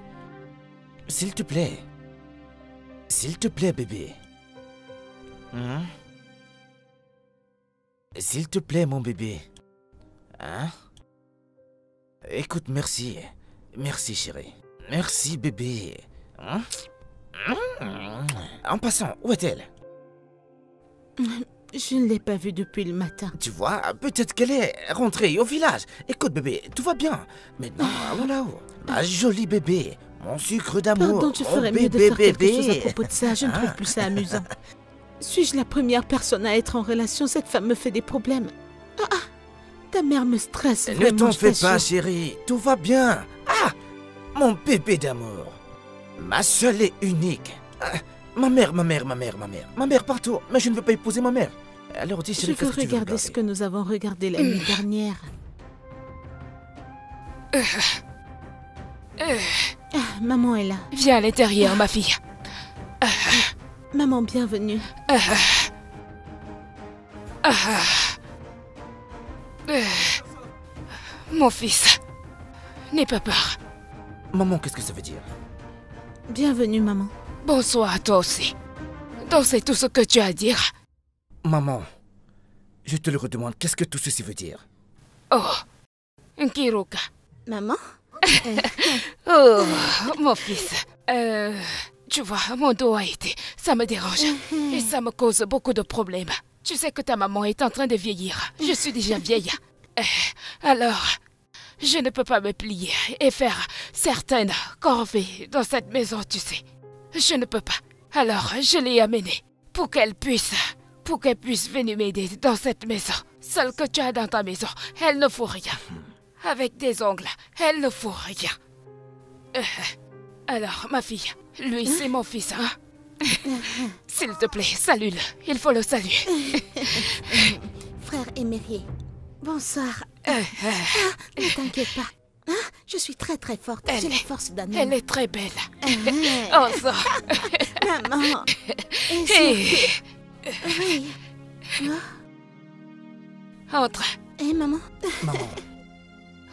S'il te plaît. S'il te plaît, bébé. Hein? S'il te plaît, mon bébé. Hein? Écoute, merci. Merci, chérie. Merci, bébé. Hein? En passant, où est-elle? Je ne l'ai pas vue depuis le matin. Tu vois, peut-être qu'elle est rentrée au village. Écoute, bébé, tout va bien. Maintenant, voilà. Ma jolie bébé, mon sucre d'amour. Pardon, tu mon ferais mieux de bébé, faire quelque chose à bébé. propos de ça. Je ne trouve plus ça amusant. Suis-je la première personne à être en relation? Cette femme me fait des problèmes. Ta mère me stresse Ne vraiment, t'en je fais t'assure. pas, chérie. Tout va bien. Ah, mon bébé d'amour. Ma seule et unique. Ah, ma mère. Ma mère partout. Mais je ne veux pas épouser ma mère. Alors dis, Je chérie, veux qu'est-ce que tu veux regarder ce que nous avons regardé la nuit dernière. Maman est là. Viens à l'intérieur, ma fille. Maman, bienvenue. Mon fils, n'aie pas peur. Maman, qu'est-ce que ça veut dire? Bienvenue, maman. Bonsoir à toi aussi. Donc c'est tout ce que tu as à dire? Maman, je te le redemande, qu'est-ce que tout ceci veut dire? Oh, Nkiruka. Maman? Oh, mon fils. Tu vois, mon dos a été. Ça me dérange. Et ça me cause beaucoup de problèmes. Tu sais que ta maman est en train de vieillir. Je suis déjà vieille. Alors, je ne peux pas me plier et faire certaines corvées dans cette maison, tu sais. Je ne peux pas. Alors, je l'ai amenée pour qu'elle puisse venir m'aider dans cette maison. Celle que tu as dans ta maison, elle ne faut rien. Avec des ongles, elle ne faut rien. Alors, ma fille, lui, c'est mon fils, hein? S'il te plaît, salue-le. Il faut le saluer. Frère Émerier, bonsoir. Ne t'inquiète pas. Hein? Je suis très très forte. J'ai la force d'un homme. Elle est très belle. Oh, ça. Maman. Hey. Oui. Entre. Maman. Maman,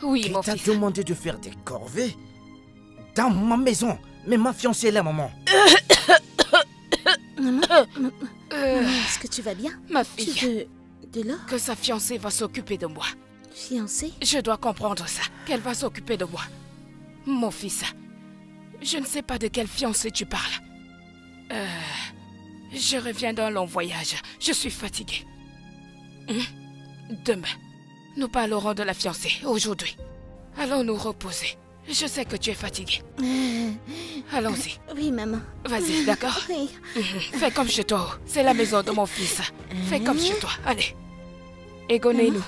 Oui, qui mon t'a fils. demandé de faire des corvées? Dans ma maison. Mais ma fiancée est là, maman. Maman, est-ce que tu vas bien? Ma Tu fille, veux de l'eau? que sa fiancée va s'occuper de moi. Fiancée? Je dois comprendre ça, qu'elle va s'occuper de moi. Mon fils, je ne sais pas de quelle fiancée tu parles. Je reviens d'un long voyage. Je suis fatiguée. Demain, Nous parlerons de la fiancée aujourd'hui. Allons nous reposer. Je sais que tu es fatiguée. Allons-y. Oui, maman. Vas-y, d'accord? Oui. Fais comme chez toi. C'est la maison de mon fils. Fais comme chez toi. Allez. Égonnez-nous.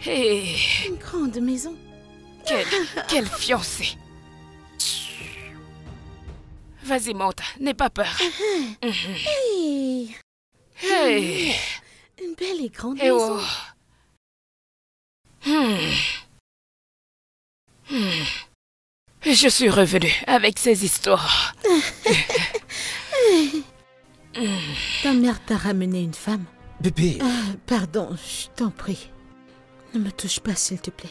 Hey, Une grande maison. quelle fiancée. Vas-y, monte. N'aie pas peur. Hey. Hey. Une belle et grande Eh maison. oh. Je suis revenue avec ces histoires. Ta mère t'a ramené une femme. Bébé, Pardon, je t'en prie. Ne me touche pas, s'il te plaît.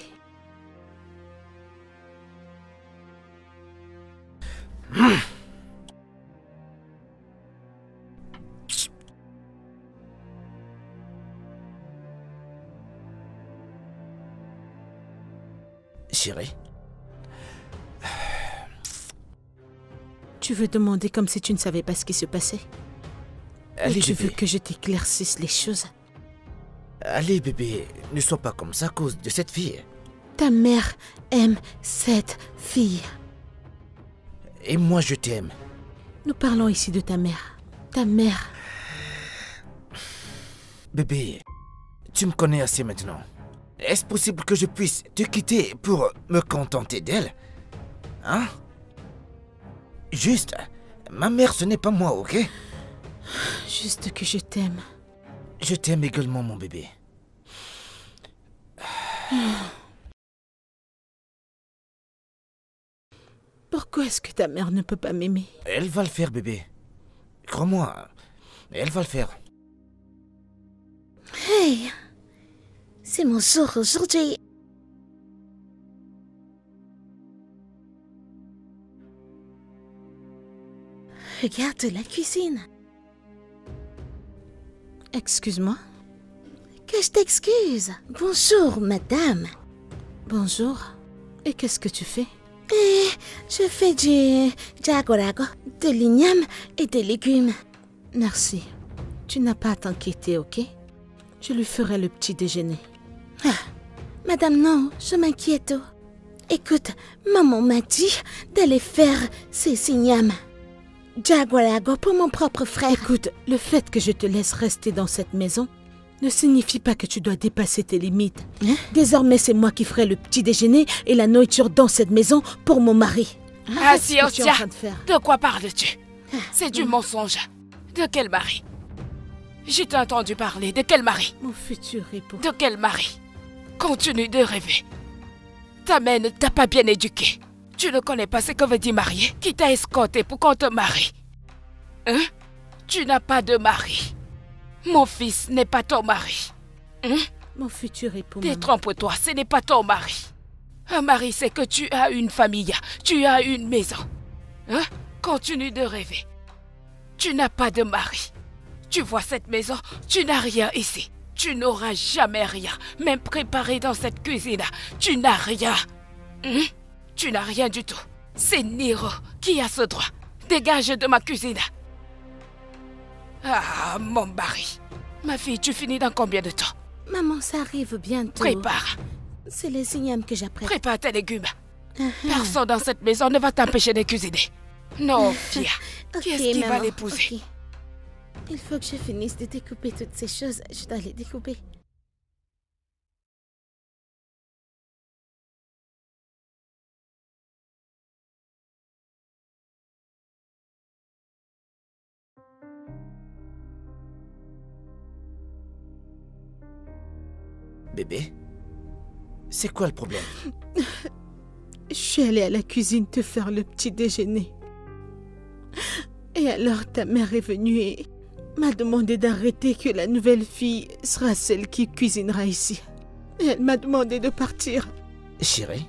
chérie, Tu veux demander comme si tu ne savais pas ce qui se passait? Ou allez tu veux bébé, que je t'éclaircisse les choses? allez bébé, ne sois pas comme ça à cause de cette fille. Ta mère aime cette fille. Et moi je t'aime. Nous parlons ici de ta mère. Ta mère. Bébé, tu me connais assez maintenant. Est-ce possible que je puisse te quitter pour me contenter d'elle? Hein? Juste, ma mère ce n'est pas moi, ok? Juste que je t'aime. Je t'aime également mon bébé. Pourquoi est-ce que ta mère ne peut pas m'aimer? Elle va le faire bébé. Crois-moi, elle va le faire. Hey! C'est mon jour aujourd'hui. Regarde la cuisine. Excuse-moi? Que je t'excuse. Bonjour, madame. Bonjour. Et qu'est-ce que tu fais? Je fais du jagorago, de l'igname et des légumes. Merci. Tu n'as pas à t'inquiéter, ok? Je lui ferai le petit déjeuner. Ah, madame, non, je m'inquiète. Écoute, maman m'a dit d'aller faire ces ignames. Jaguarago pour mon propre frère. Écoute, le fait que je te laisse rester dans cette maison ne signifie pas que tu dois dépasser tes limites. Hein? Désormais, c'est moi qui ferai le petit déjeuner et la nourriture dans cette maison pour mon mari. Ah, C'est ce que tu es en Ostia, train de faire. de quoi parles-tu? C'est du mensonge. De quel mari? Je t'ai entendu parler. De quel mari? Mon futur époux. De quel mari? Continue de rêver. Ta mère ne t'a pas bien éduqué. Tu ne connais pas ce que veut dire marier, qui t'a escorté pour qu'on te marie. Hein? Tu n'as pas de mari. Mon fils n'est pas ton mari. Hein? Mon futur époux. maman. Détrompe-toi, ce n'est pas ton mari. Un mari, c'est que tu as une famille, tu as une maison. Hein? Continue de rêver. Tu n'as pas de mari. Tu vois cette maison, tu n'as rien ici. Tu n'auras jamais rien, même préparé dans cette cuisine. Tu n'as rien. Hein? Tu n'as rien du tout. C'est Niro qui a ce droit. Dégage de ma cuisine. Ah, mon mari. Ma fille, tu finis dans combien de temps? Maman, ça arrive bientôt. Prépare. C'est les ignames que j'apprête. Prépare tes légumes. Personne dans cette maison ne va t'empêcher de cuisiner. Non, Fia. Qui est-ce qui va maman, l'épouser? ok. Il faut que je finisse de découper toutes ces choses. Je dois les découper. Bébé, c'est quoi le problème? Je suis allée à la cuisine te faire le petit déjeuner. Et alors ta mère est venue et m'a demandé d'arrêter, que la nouvelle fille sera celle qui cuisinera ici. Et elle m'a demandé de partir. Chérie,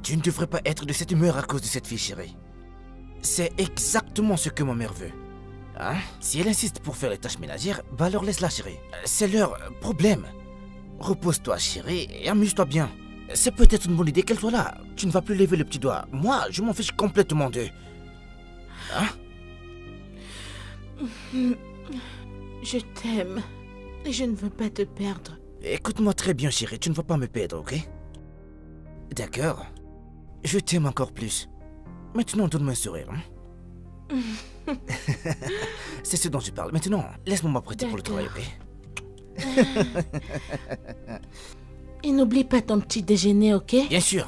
tu ne devrais pas être de cette humeur à cause de cette fille, chérie. C'est exactement ce que ma mère veut. Hein? Si elle insiste pour faire les tâches ménagères, bah alors laisse-la, chérie. C'est leur problème. Repose-toi, chérie, et amuse-toi bien. C'est peut-être une bonne idée qu'elle soit là. Tu ne vas plus lever le petit doigt. Moi, je m'en fiche complètement d'eux. Hein? Je t'aime. Et je ne veux pas te perdre. Écoute-moi très bien, chérie, tu ne vas pas me perdre, ok? D'accord. Je t'aime encore plus. Maintenant, donne-moi un sourire. Hein? C'est ce dont je parle. Maintenant, laisse-moi m'apprêter pour le travail, ok? Et n'oublie pas ton petit déjeuner, ok? Bien sûr.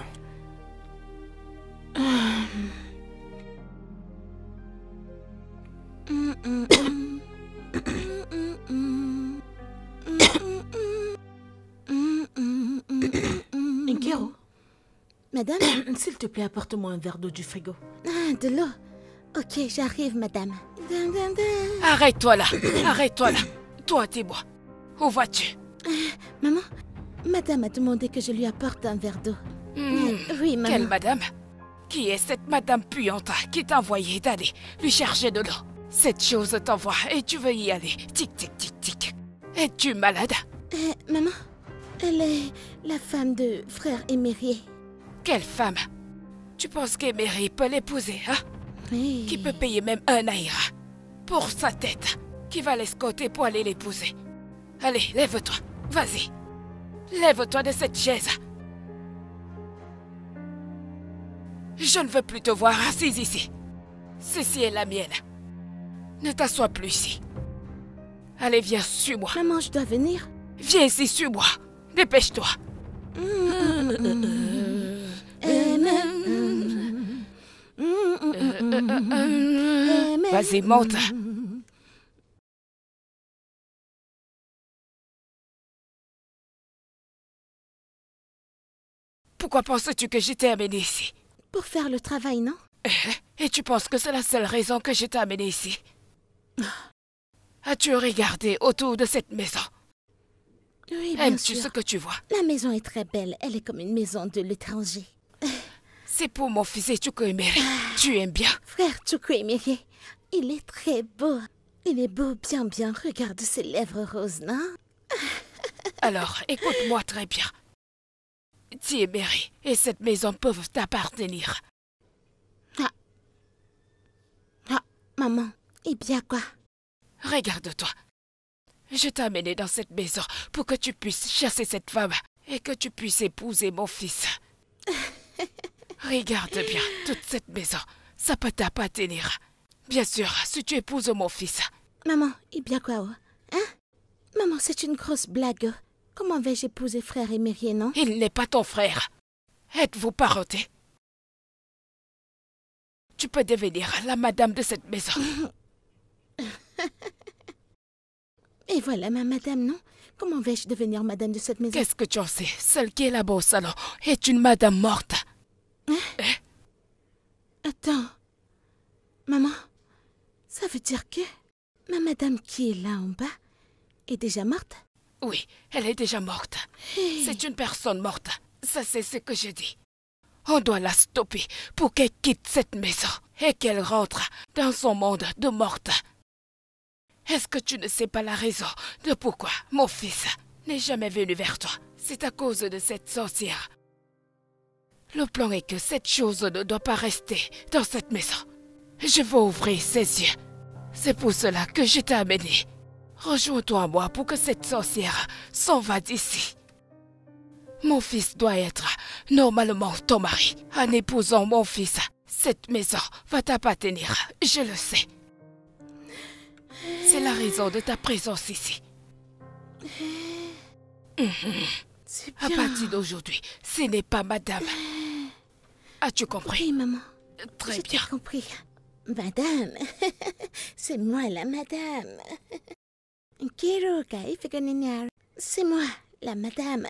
Nkero, Madame? s'il te plaît, apporte-moi un verre d'eau du frigo. Ah, de l'eau. Ok, j'arrive, madame. Arrête-toi là. Arrête-toi là. Toi, t'es moi. Où vas-tu? Maman, madame a demandé que je lui apporte un verre d'eau. Hmm, Oui, maman. Quelle madame? Qui est cette madame puante qui t'a envoyé d'aller lui chercher de l'eau? Cette chose t'envoie et tu veux y aller. Tic, tic, tic, tic. Es-tu malade? Maman, elle est la femme de frère Émerier. Quelle femme? Tu penses qu'Emery peut l'épouser, hein? Oui. Qui peut payer même un naira pour sa tête? Qui va l'escorter pour aller l'épouser? Allez, lève-toi. Vas-y. Lève-toi de cette chaise. Je ne veux plus te voir assise ici. Ceci est la mienne. Ne t'assois plus ici. Allez, viens, suis-moi. Maman, je dois venir. Viens ici, suis-moi. Dépêche-toi. Vas-y, monte. Pourquoi penses-tu que j'étais amenée ici? Pour faire le travail, non? Et tu penses que c'est la seule raison que je t'ai amenée ici? As-tu regardé autour de cette maison? Oui, bien Aimes-tu sûr. ce que tu vois? La maison est très belle. Elle est comme une maison de l'étranger. C'est pour mon fils et Emery. Tu aimes bien? Frère Choukou Émerier, il est très beau. Il est beau, bien, bien. Regarde ses lèvres roses, non? Alors, écoute-moi très bien. Emery et cette maison peuvent t'appartenir. Ah, maman, et bien quoi? Regarde-toi. Je t'ai amené dans cette maison pour que tu puisses chasser cette femme et que tu puisses épouser mon fils. Regarde bien, toute cette maison, ça peut t'appartenir. Bien sûr, si tu épouses mon fils. Maman, et bien quoi, oh? Hein? Maman, c'est une grosse blague. Comment vais-je épouser frère Émerier, non? Il n'est pas ton frère. Êtes-vous parentés? Tu peux devenir la madame de cette maison. Et voilà ma madame, non? Comment vais-je devenir madame de cette maison? Qu'est-ce que tu en sais? Celle qui est là-bas au salon est une madame morte. Attends. Maman, ça veut dire que ma madame qui est là en bas est déjà morte? Oui, elle est déjà morte. C'est une personne morte. Ça, c'est ce que je dis. On doit la stopper pour qu'elle quitte cette maison et qu'elle rentre dans son monde de morte. Est-ce que tu ne sais pas la raison de pourquoi mon fils n'est jamais venu vers toi? C'est à cause de cette sorcière. Le plan est que cette chose ne doit pas rester dans cette maison. Je veux ouvrir ses yeux. C'est pour cela que je t'ai amené. Rejoins-toi à moi pour que cette sorcière s'en va d'ici. Mon fils doit être normalement ton mari. En épousant mon fils, cette maison va t'appartenir, je le sais. C'est la raison de ta présence ici. C'est À bien. partir d'aujourd'hui, ce n'est pas madame. As-tu compris? Oui, maman. Très J'ai bien. tout compris. Madame, c'est moi la madame. C'est moi la madame.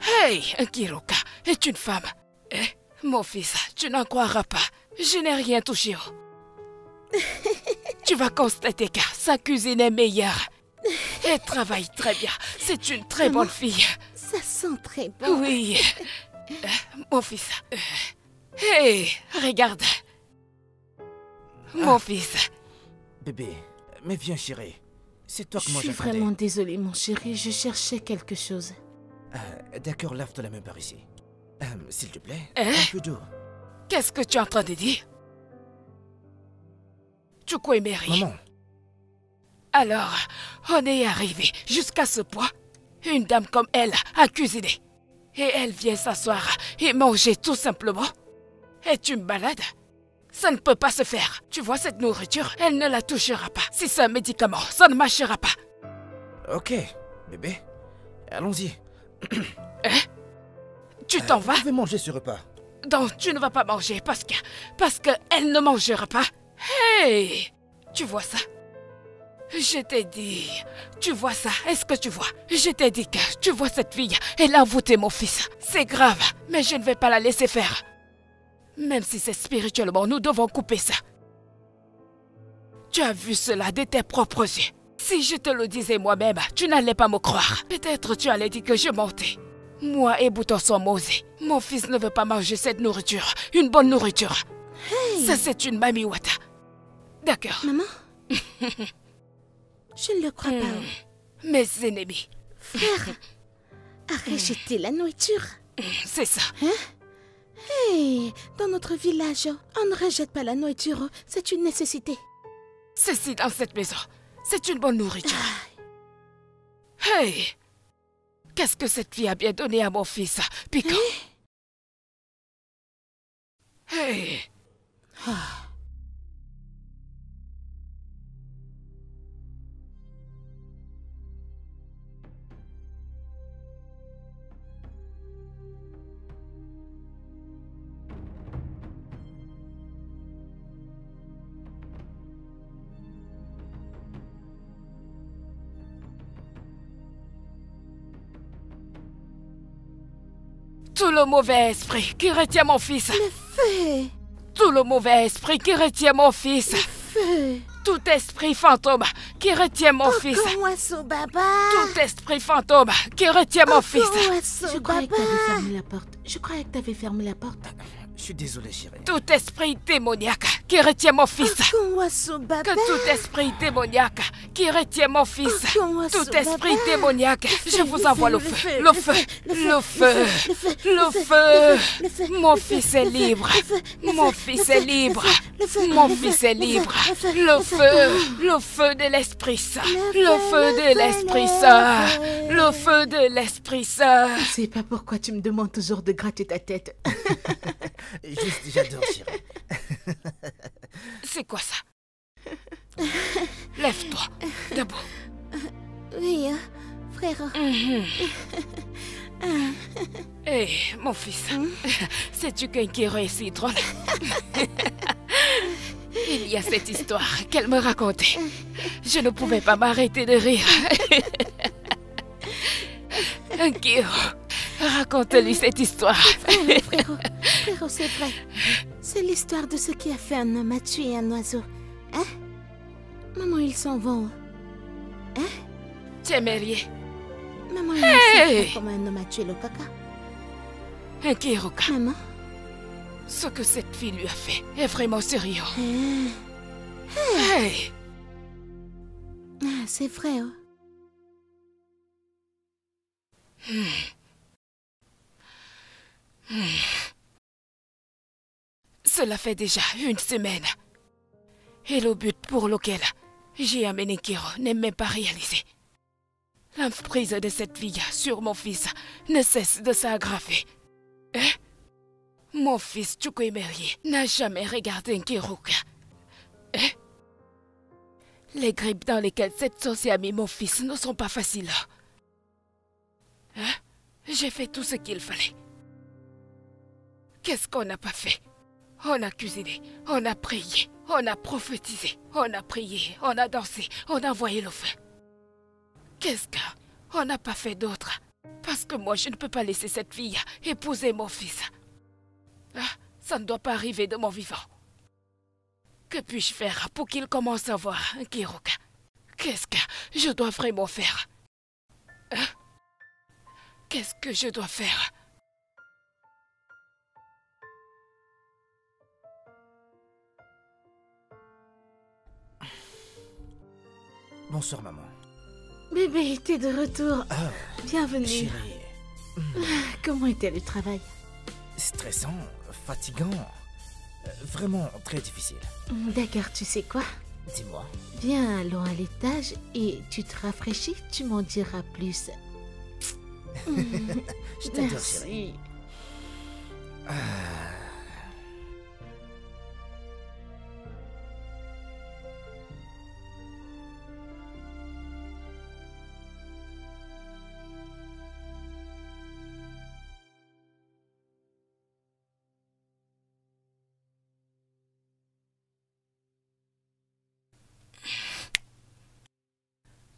Hey, Kiroka est une femme. Mon fils, tu n'en croiras pas. Je n'ai rien touché. Tu vas constater que sa cuisine est meilleure. Elle travaille très bien. C'est une très bonne fille. Ça sent très bon. Oui. Mon fils. Hey, regarde. Mon fils. Bébé, mais viens, chérie. C'est toi Je que moi suis j'attendais. vraiment désolée, mon chéri. Je cherchais quelque chose. D'accord, lave-toi la main par ici. S'il te plaît, Hein? un peu d'eau. Qu'est-ce que tu es en train de dire? Chukwuemeri. Maman. Alors, on est arrivé jusqu'à ce point. Une dame comme elle a cuisiné. Et elle vient s'asseoir et manger tout simplement. Es-tu malade? Ça ne peut pas se faire. Tu vois cette nourriture, elle ne la touchera pas. Si c'est un médicament, ça ne marchera pas. Ok, bébé. Allons-y. Hein? Tu t'en vas? Je vais manger ce repas. Donc tu ne vas pas manger parce que elle ne mangera pas. Hey! Tu vois ça? Je t'ai dit, tu vois ça, est-ce que tu vois? Je t'ai dit que tu vois cette fille, elle a envoûté mon fils. C'est grave, mais je ne vais pas la laisser faire. Même si c'est spirituellement, nous devons couper ça. Tu as vu cela de tes propres yeux. Si je te le disais moi-même, tu n'allais pas me croire. Peut-être tu allais dire que je mentais. Moi et Bouton sont mauvais. Mon fils ne veut pas manger cette nourriture, une bonne nourriture. Hey. Ça c'est une mamiwata. D'accord. Maman? Je ne le crois pas. Mes ennemis. Frère, à rejeter la nourriture. C'est ça. Hey, dans notre village, on ne rejette pas la nourriture. C'est une nécessité. Ceci dans cette maison, c'est une bonne nourriture. Hey! Qu'est-ce que cette fille a bien donné à mon fils, Piquant? Hey! Tout le mauvais esprit qui retient mon fils. Le feu, Tout le mauvais esprit qui retient mon fils. feu. Tout esprit fantôme qui retient mon fils. Owasso Baba. Tout esprit fantôme qui retient mon fils. Owasso Je croyais que Baba. t'avais fermé la porte. Je croyais que t'avais fermé la porte. Je suis désolé, chérie. Tout esprit démoniaque qui retient mon fils. Owasso Baba. Que tout esprit démoniaque qui retient mon fils. Tout esprit démoniaque, je vous envoie le feu. Le feu. Le feu. Le feu. Mon fils est libre. Mon fils est libre. Mon fils est libre. Le feu. Le feu de l'Esprit Saint. Le feu de l'Esprit Saint. Le feu de l'Esprit Saint. Je sais pas pourquoi tu me demandes toujours de gratter ta tête. Juste, j'adore, chérie. C'est quoi ça? Lève-toi. Debout. Oui, frère. Hé, mon fils, sais-tu qu'un Kiro est si drôle? Il y a cette histoire qu'elle me racontait. Je ne pouvais pas m'arrêter de rire. Un Kiro, raconte-lui cette histoire. Frérot, c'est vrai. C'est l'histoire de ce qui a fait un homme à tuer un oiseau. Hein? Maman, ils s'en vont. Tchémérier, Maman, il Hey! sait comment un homme a tué le caca. un Kiroka, Maman? ce que cette fille lui a fait est vraiment sérieux. Ah, Hey, c'est vrai, oh. cela fait déjà une semaine. Et le but pour lequel j'ai amené Kiro n'est même pas réalisé. L'emprise de cette fille sur mon fils ne cesse de s'aggraver. Hein? Mon fils Chukwuemeri n'a jamais regardé un Kiruka. Hein? Les grippes dans lesquelles cette sorcière a mis mon fils ne sont pas faciles. Hein? J'ai fait tout ce qu'il fallait. Qu'est-ce qu'on n'a pas fait? On a cuisiné, on a prié, on a prophétisé, on a prié, on a dansé, on a envoyé le feu. Qu'est-ce qu'on n'a pas fait d'autre? Parce que moi, je ne peux pas laisser cette fille épouser mon fils. Ah, ça ne doit pas arriver de mon vivant. Que puis-je faire pour qu'il commence à voir un Kiruka? Qu'est-ce que je dois vraiment faire? Hein? Qu'est-ce que je dois faire? Bonsoir, maman. Bébé, t'es de retour. Ah, Bienvenue. chérie. Comment était le travail? Stressant, fatigant. Vraiment très difficile. D'accord, tu sais quoi? Dis-moi. Viens, allons à l'étage et tu te rafraîchis, tu m'en diras plus. Je t'adore, chérie. Merci.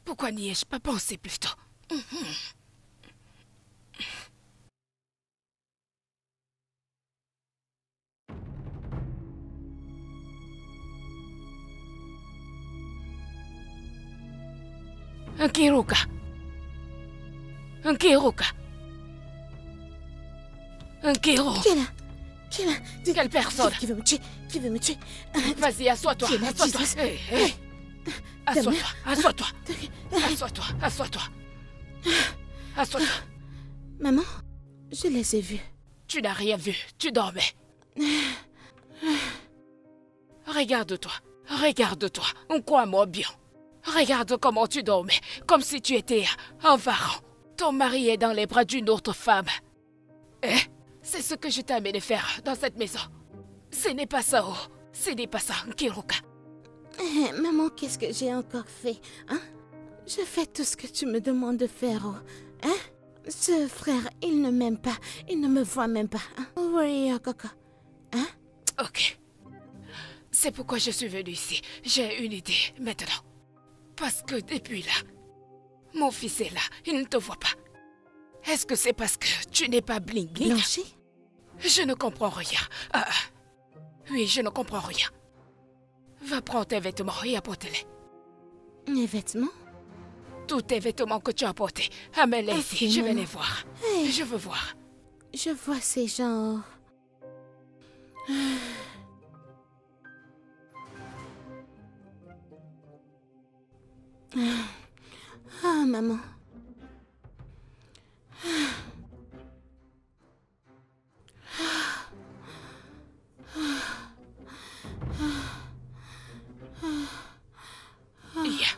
Pourquoi n'y ai-je pas pensé plus tôt? Nkiruka. Nkiruka. Nkiro. Qui est là? Qui est là? Quelle personne? Qui veut me tuer? Qui veut me tuer? Vas-y, assois-toi. Qui est là, Assois-toi. Jesus? Hé, hé. Assois-toi. mère. Assois-toi. Assois-toi. Assois-toi. Assois-toi. Maman, je les ai vus. Tu n'as rien vu. Tu dormais. Regarde-toi. Regarde-toi. Crois-moi bien. Regarde comment tu dormais. Comme si tu étais un pharaon. Ton mari est dans les bras d'une autre femme. Eh? C'est ce que je t'ai amené faire dans cette maison. Ce n'est pas ça, oh. Ce n'est pas ça, Nkiruka. Maman, qu'est-ce que j'ai encore fait? Hein? Je fais tout ce que tu me demandes de faire. Oh. Hein? Ce frère, il ne m'aime pas. Il ne me voit même pas. Hein? Oui, Coco. Hein? Ok. C'est pourquoi je suis venue ici. J'ai une idée maintenant. Parce que depuis là, mon fils est là. Il ne te voit pas. Est-ce que c'est parce que tu n'es pas bling-bling? Blanchi? Je ne comprends rien. Oui, je ne comprends rien. Va prendre tes vêtements et apporte-les. Mes vêtements? Tous tes vêtements que tu as apportés, amène-les Ok, ici. Je vais maman. les voir. Hey. Je veux voir. Je vois ces gens. Ah, maman. Yeah.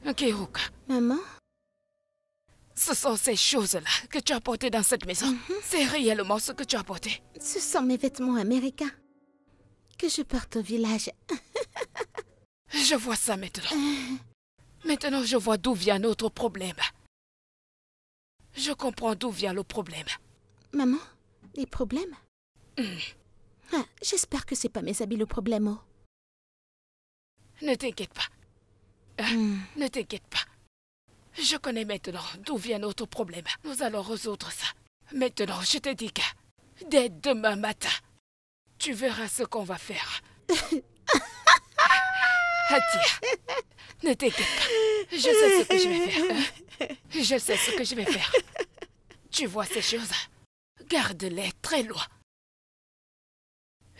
Nkiruka, Maman? ce sont ces choses-là que tu as portées dans cette maison. C'est réellement ce que tu as porté. Ce sont mes vêtements américains que je porte au village. Je vois ça maintenant. Maintenant, je vois d'où vient notre problème. Je comprends d'où vient le problème. Maman, des problèmes? Ah, j'espère que c'est pas mes habits le problème. Oh. Ne t'inquiète pas. Ne t'inquiète pas. Je connais maintenant d'où vient notre problème. Nous allons résoudre ça. Maintenant, je te dis que dès demain matin, tu verras ce qu'on va faire. Atia, ne t'inquiète pas. Je sais ce que je vais faire. Je sais ce que je vais faire. Tu vois ces choses? Garde-les très loin.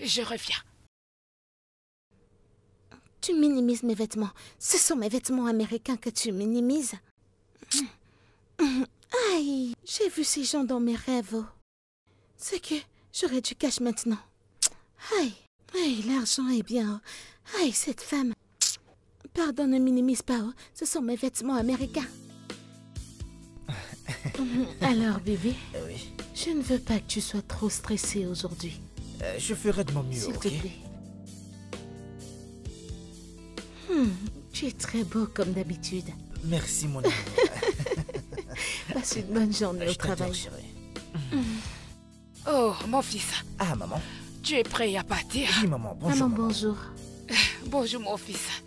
Je reviens. Tu minimises mes vêtements. Ce sont mes vêtements américains que tu minimises. Aïe, j'ai vu ces gens dans mes rêves. Oh. C'est que j'aurais du cash maintenant. Aïe, aïe, l'argent est bien. Oh. Aïe, cette femme. Pardon, ne minimise pas. Oh. Ce sont mes vêtements américains. Alors, bébé, Oui. je ne veux pas que tu sois trop stressé aujourd'hui. Je ferai de mon mieux, S'il ok? te plaît. Tu es très beau comme d'habitude. Merci, mon amour. Passe une bonne journée au Je t'adore, travail. chérie. Oh, mon fils, Ah, maman. tu es prêt à partir? Oui, maman. Bonjour, Maman, maman. bonjour. Bonjour, mon fils.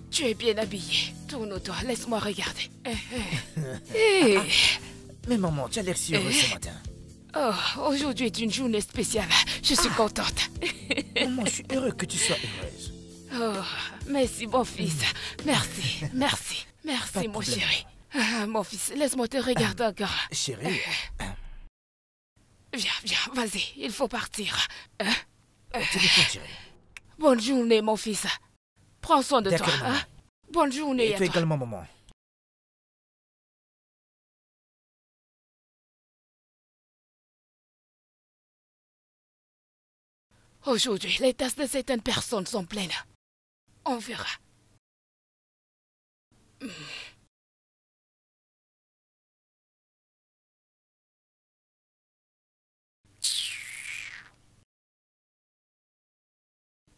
Tu es bien habillé. Tourne-toi, laisse-moi regarder. Eh. Mais maman, tu as l'air si heureux ce matin. Oh, aujourd'hui est une journée spéciale. Je suis contente. Maman, je suis heureux que tu sois heureuse. Oh, merci, mon fils. Merci, merci, Pas merci, de mon problème. chéri. Ah, mon fils, laisse-moi te regarder encore. Chérie, Viens, viens, vas-y, il faut partir. Hein? téléphone, chérie. Bonne journée, mon fils. Prends soin de toi. D'accord, maman. Hein? Bonne journée Et à toi toi. également, maman. Aujourd'hui, les tasses de certaines personnes sont pleines. On verra.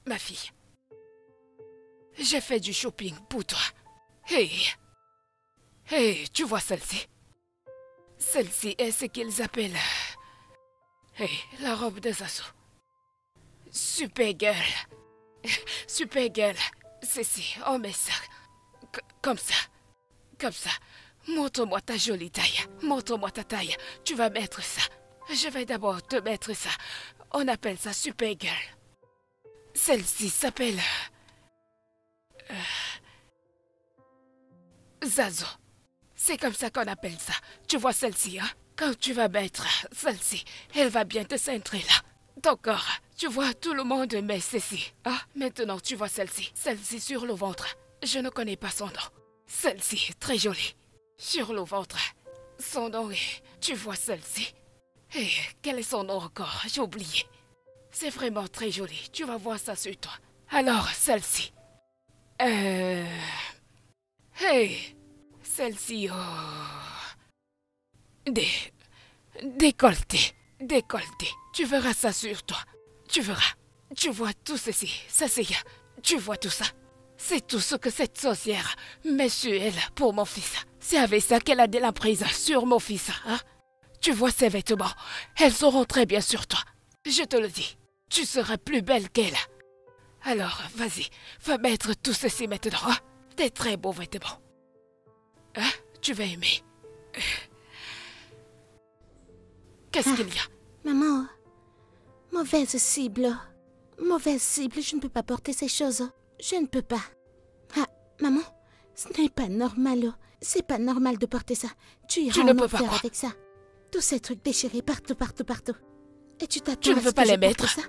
Ma fille, j'ai fait du shopping pour toi. Hey, tu vois celle-ci? Celle-ci est ce qu'ils appellent... la robe de Zazu. Supergirl. Supergirl. Ceci, on met ça. Comme ça. Comme ça. Montre-moi ta jolie taille. Montre-moi ta taille. Tu vas mettre ça. Je vais d'abord te mettre ça. On appelle ça Supergirl. Celle-ci s'appelle... Zazu. C'est comme ça qu'on appelle ça. Tu vois celle-ci, hein? Quand tu vas mettre celle-ci, elle va bien te centrer là. Ton corps, tu vois, tout le monde met ceci. Ah, maintenant tu vois celle-ci. Celle-ci sur le ventre. Je ne connais pas son nom. Celle-ci, très jolie. Sur le ventre. Son nom est... Tu vois celle-ci? Quel est son nom encore? J'ai oublié. C'est vraiment très joli. Tu vas voir ça sur toi. Alors, celle-ci. Celle-ci, Décolleté. Décolleté. Tu verras ça sur toi. Tu verras. Tu vois tout ceci. Ça c'est... Tu vois tout ça. C'est tout ce que cette sorcière met sur elle pour mon fils. C'est avec ça qu'elle a de la prise sur mon fils. Hein? Tu vois ses vêtements. Elles seront très bien sur toi. Je te le dis. Tu seras plus belle qu'elle. Alors, vas-y. Va mettre tout ceci maintenant. Hein? Des très beaux vêtements. Hein? Tu vas aimer. Qu'est-ce qu'il y a? Maman, mauvaise cible. Mauvaise cible, je ne peux pas porter ces choses. Je ne peux pas. Ah, maman, ce n'est pas normal. C'est pas normal de porter ça. Tu iras en enfer avec ça. Tous ces trucs déchirés partout. Et tu t'attends à ce que je porte ça?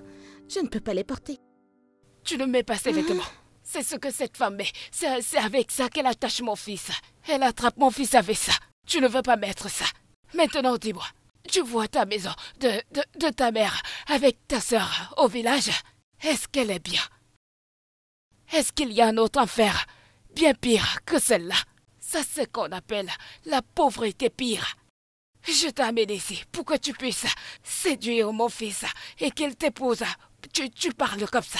Je ne peux pas les porter. Tu ne mets pas ces vêtements. C'est ce que cette femme met. C'est avec ça qu'elle attache mon fils. Elle attrape mon fils avec ça. Tu ne veux pas mettre ça. Maintenant, dis-moi. Tu vois ta maison de ta mère avec ta sœur au village? Est-ce qu'elle est bien? Est-ce qu'il y a un autre enfer bien pire que celle-là? Ça, c'est ce qu'on appelle la pauvreté pire. Je t'amène ici pour que tu puisses séduire mon fils et qu'il t'épouse. Tu parles comme ça.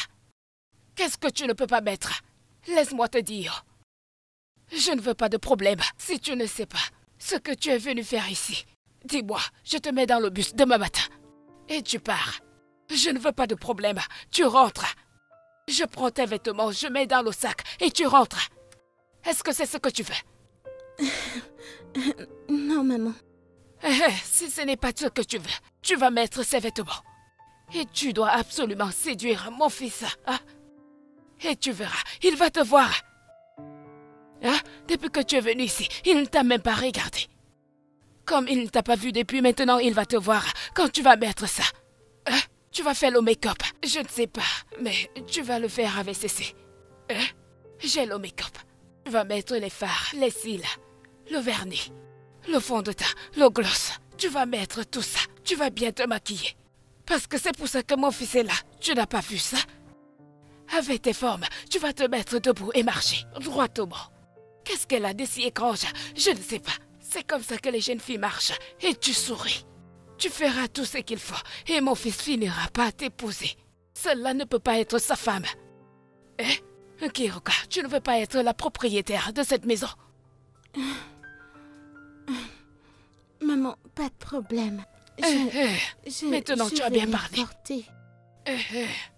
Qu'est-ce que tu ne peux pas mettre? Laisse-moi te dire. Je ne veux pas de problème si tu ne sais pas ce que tu es venu faire ici. Dis-moi, je te mets dans le bus demain matin. Et tu pars. Je ne veux pas de problème. Tu rentres. Je prends tes vêtements, je mets dans le sac et tu rentres. Est-ce que c'est ce que tu veux? Non, maman. Si ce n'est pas ce que tu veux, tu vas mettre ces vêtements. Et tu dois absolument séduire mon fils. Hein? Et tu verras, il va te voir. Hein? Depuis que tu es venu ici, il ne t'a même pas regardé. Comme il ne t'a pas vu depuis maintenant, il va te voir quand tu vas mettre ça. Hein? Tu vas faire le make-up. Je ne sais pas, mais tu vas le faire avec ceci. Hein? J'ai le make-up. Tu vas mettre les fards, les cils, le vernis, le fond de teint, le gloss. Tu vas mettre tout ça. Tu vas bien te maquiller. Parce que c'est pour ça que mon fils est là. Tu n'as pas vu ça? Avec tes formes, tu vas te mettre debout et marcher droit au bord. Qu'est-ce qu'elle a de si étrange? Je ne sais pas. C'est comme ça que les jeunes filles marchent. Et tu souris. Tu feras tout ce qu'il faut. Et mon fils finira par t'épouser. Cela ne peut pas être sa femme. Hein? Kiruka, tu ne veux pas être la propriétaire de cette maison? Maman, pas de problème. Maintenant, tu as bien parlé.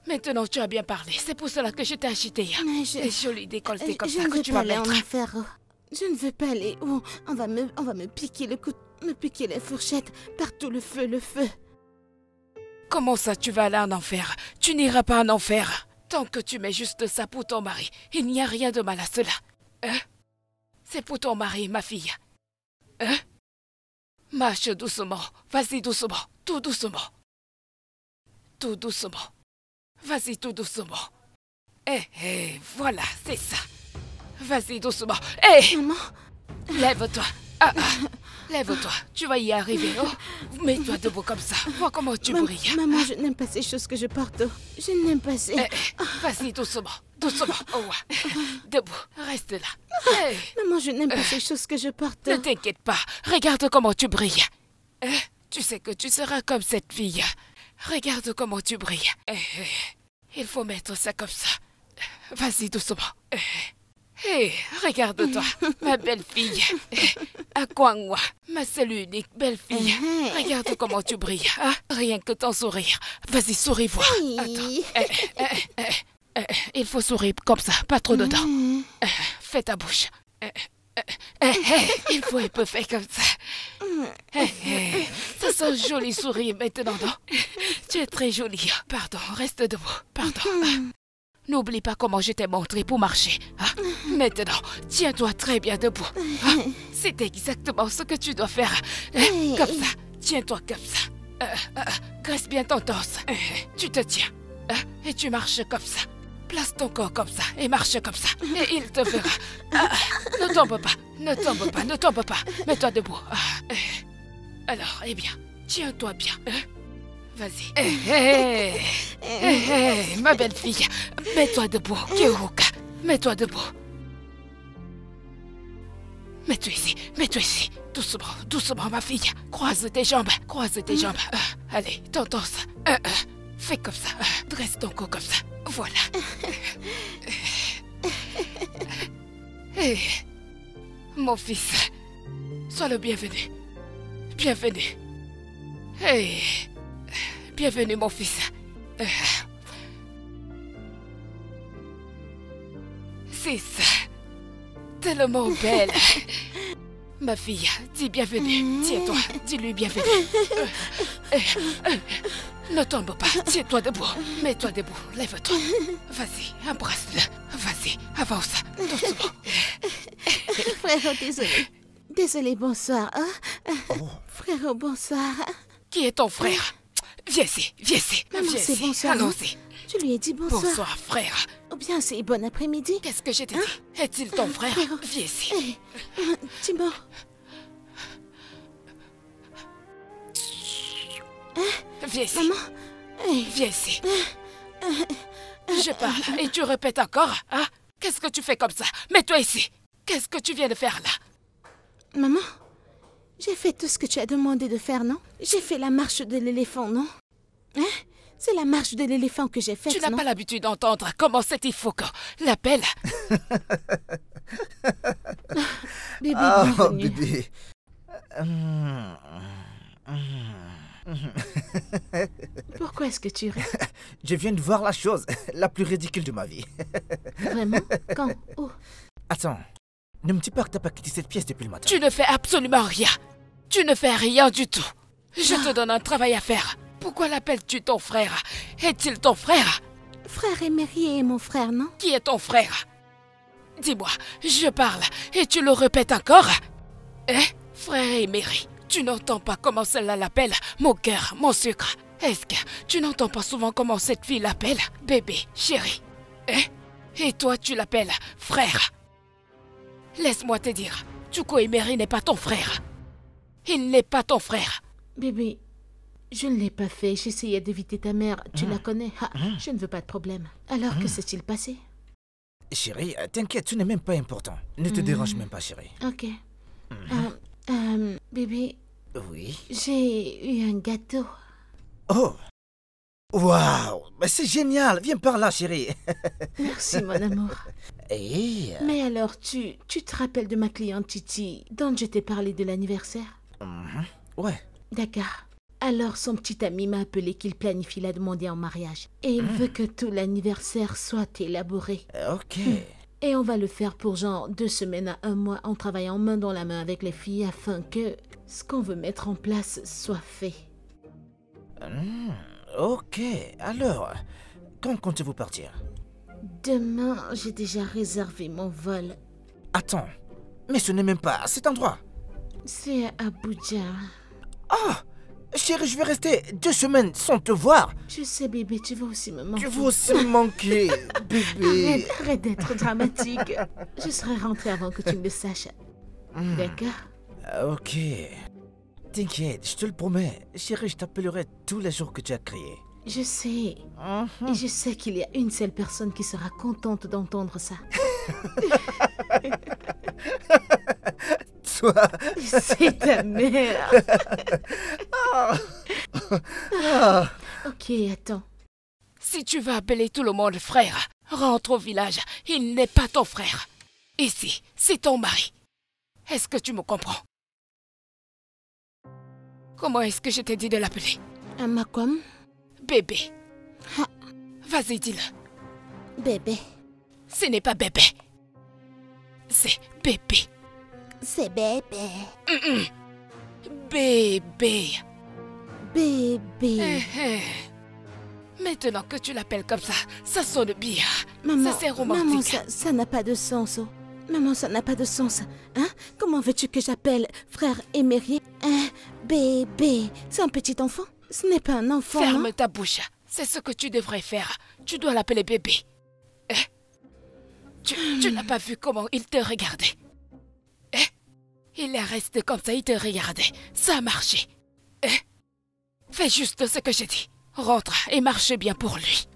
Maintenant, tu as bien parlé. C'est pour cela que je t'ai acheté des jolis décolletés comme ça que tu vas mettre. Je ne veux pas aller où on va me piquer le couteau, me piquer les fourchettes, partout le feu. Comment ça, tu vas aller en enfer? Tu n'iras pas en enfer. Tant que tu mets juste ça pour ton mari, il n'y a rien de mal à cela. Hein? C'est pour ton mari, ma fille. Hein? Marche doucement. Vas-y doucement. Tout doucement. Tout doucement. Vas-y tout doucement. Voilà, c'est ça. Vas-y doucement. Maman. Lève-toi. Lève-toi, tu vas y arriver. Oh, mets-toi debout comme ça. Vois comment tu brilles. Maman, je n'aime pas ces choses que je porte. Je n'aime pas ces... Vas-y, doucement, doucement. Oh, ouais. Debout, reste là. Maman, je n'aime pas ces choses que je porte. Ne t'inquiète pas, regarde comment tu brilles. Tu sais que tu seras comme cette fille. Regarde comment tu brilles. Il faut mettre ça comme ça. Vas-y, doucement. Regarde-toi, ma belle fille. Akwangwa, ma seule unique belle fille. Regarde comment tu brilles. Hein? Rien que ton sourire. Vas-y, souris-moi. Attends. Il faut sourire comme ça, pas trop dedans. Fais ta bouche. Il faut un peu faire comme ça. Ça sent joli sourire maintenant, non? Tu es très jolie. Pardon, reste debout. Pardon. N'oublie pas comment je t'ai montré pour marcher. Hein? Maintenant, tiens-toi très bien debout. Hein? C'est exactement ce que tu dois faire. Comme ça. Tiens-toi comme ça. Graisse bien ton torse. Tu te tiens. Et tu marches comme ça. Place ton corps comme ça et marche comme ça. Et il te verra. Ne tombe pas. Ne tombe pas. Ne tombe pas. Mets-toi debout. Alors, eh bien, tiens-toi bien. Vas-y. Ma belle fille, mets-toi debout, Kiruka. Mets-toi debout. Mets-toi ici. Doucement, doucement, ma fille. Croise tes jambes. Allez, ton torse. Fais comme ça. Dresse ton cou comme ça. Voilà. Mon fils, sois le bienvenu. Bienvenue. Bienvenue, mon fils. C'est ça. Tellement belle. Ma fille, dis bienvenue. Tiens-toi, dis-lui bienvenue. Ne tombe pas, tiens-toi debout. Mets-toi debout, lève-toi. Vas-y, embrasse-le. Vas-y, avance, doucement. Frérot, désolé. Désolé, bonsoir. Frérot, bonsoir. Qui est ton frère? Viens ici. Maman, Viens c'est ici. bonsoir. Allons-y. Je lui ai dit bonsoir. Bonsoir, frère. Ou bien c'est bon après-midi. Qu'est-ce que je t'ai dit? Est-il ton frère? Frérot. Viens ici. Timon. Viens ici. Maman. Viens ici. Je parle et tu répètes encore, hein? Qu'est-ce que tu fais comme ça? Mets-toi ici. Qu'est-ce que tu viens de faire là? Maman, j'ai fait tout ce que tu as demandé de faire, non? J'ai fait la marche de l'éléphant, non? C'est la marche de l'éléphant que j'ai faite, Tu n'as non? pas l'habitude d'entendre comment cet Ifoko l'appelle. Bébé, Oh, bienvenue. bébé. Pourquoi est-ce que tu ris? Je viens de voir la chose la plus ridicule de ma vie. Vraiment? Quand? Où? Attends, ne me dis pas que t'as pas quitté cette pièce depuis le matin. Tu ne fais absolument rien. Tu ne fais rien du tout. Je te donne un travail à faire. Pourquoi l'appelles-tu ton frère? Est-il ton frère? Frère Emery est mon frère, non? Qui est ton frère? Dis-moi, je parle et tu le répètes encore? Frère Emery, tu n'entends pas comment celle-là l'appelle? Mon cœur, mon sucre. Est-ce que tu n'entends pas souvent comment cette fille l'appelle? Bébé, chéri. Et toi, tu l'appelles frère. Laisse-moi te dire, Chuko Emery n'est pas ton frère. Il n'est pas ton frère. Bébé, je ne l'ai pas fait. J'essayais d'éviter ta mère. Tu la connais. Je ne veux pas de problème. Alors, que s'est-il passé? Chérie, t'inquiète, tu n'es même pas important. Ne te dérange même pas, chérie. Ok. Bébé, Oui. j'ai eu un gâteau. Oh! Waouh! C'est génial! Viens par là, chérie. Merci, mon amour. Et... Mais alors, tu te rappelles de ma cliente Titi, dont je t'ai parlé de l'anniversaire? Ouais. D'accord. Alors, son petit ami m'a appelé qu'il planifie la demander en mariage. Et il veut que tout l'anniversaire soit élaboré. Ok. Et on va le faire pour genre 2 semaines à 1 mois en travaillant main dans la main avec les filles afin que ce qu'on veut mettre en place soit fait. Ok. Alors, quand comptez-vous partir? Demain, j'ai déjà réservé mon vol. Attends. Mais ce n'est même pas à cet endroit. C'est à Abuja. Oh! Chérie, je vais rester 2 semaines sans te voir. Je sais, bébé, tu vas aussi me manquer. Tu vas aussi me manquer, bébé. Arrête d'être dramatique. Je serai rentrée avant que tu ne le saches. D'accord? Ok. T'inquiète, je te le promets. Chérie, je t'appellerai tous les jours que tu as crié. Je sais. Et je sais qu'il y a une seule personne qui sera contente d'entendre ça. Toi. C'est ta mère. Ok, attends. Si tu veux appeler tout le monde frère, rentre au village. Il n'est pas ton frère. Ici, c'est ton mari. Est-ce que tu me comprends? Comment est-ce que je t'ai dit de l'appeler? Makom? Bébé. Ah. Vas-y, dis-le. Bébé. Ce n'est pas bébé. C'est bébé. C'est bébé. Bébé. Bébé. Maintenant que tu l'appelles comme ça sonne bien. Maman, Ça c'est romantique. maman, ça n'a pas de sens. Oh. Maman, ça n'a pas de sens. Hein? Comment veux-tu que j'appelle frère émérité un bébé? C'est un petit enfant? Ce n'est pas un enfant. Ferme non? ta bouche. C'est ce que tu devrais faire. Tu dois l'appeler bébé. Tu n'as pas vu comment il te regardait? Il est resté comme ça, il te regardait. Ça a marché. Fais juste ce que j'ai dit. Rentre et marche bien pour lui.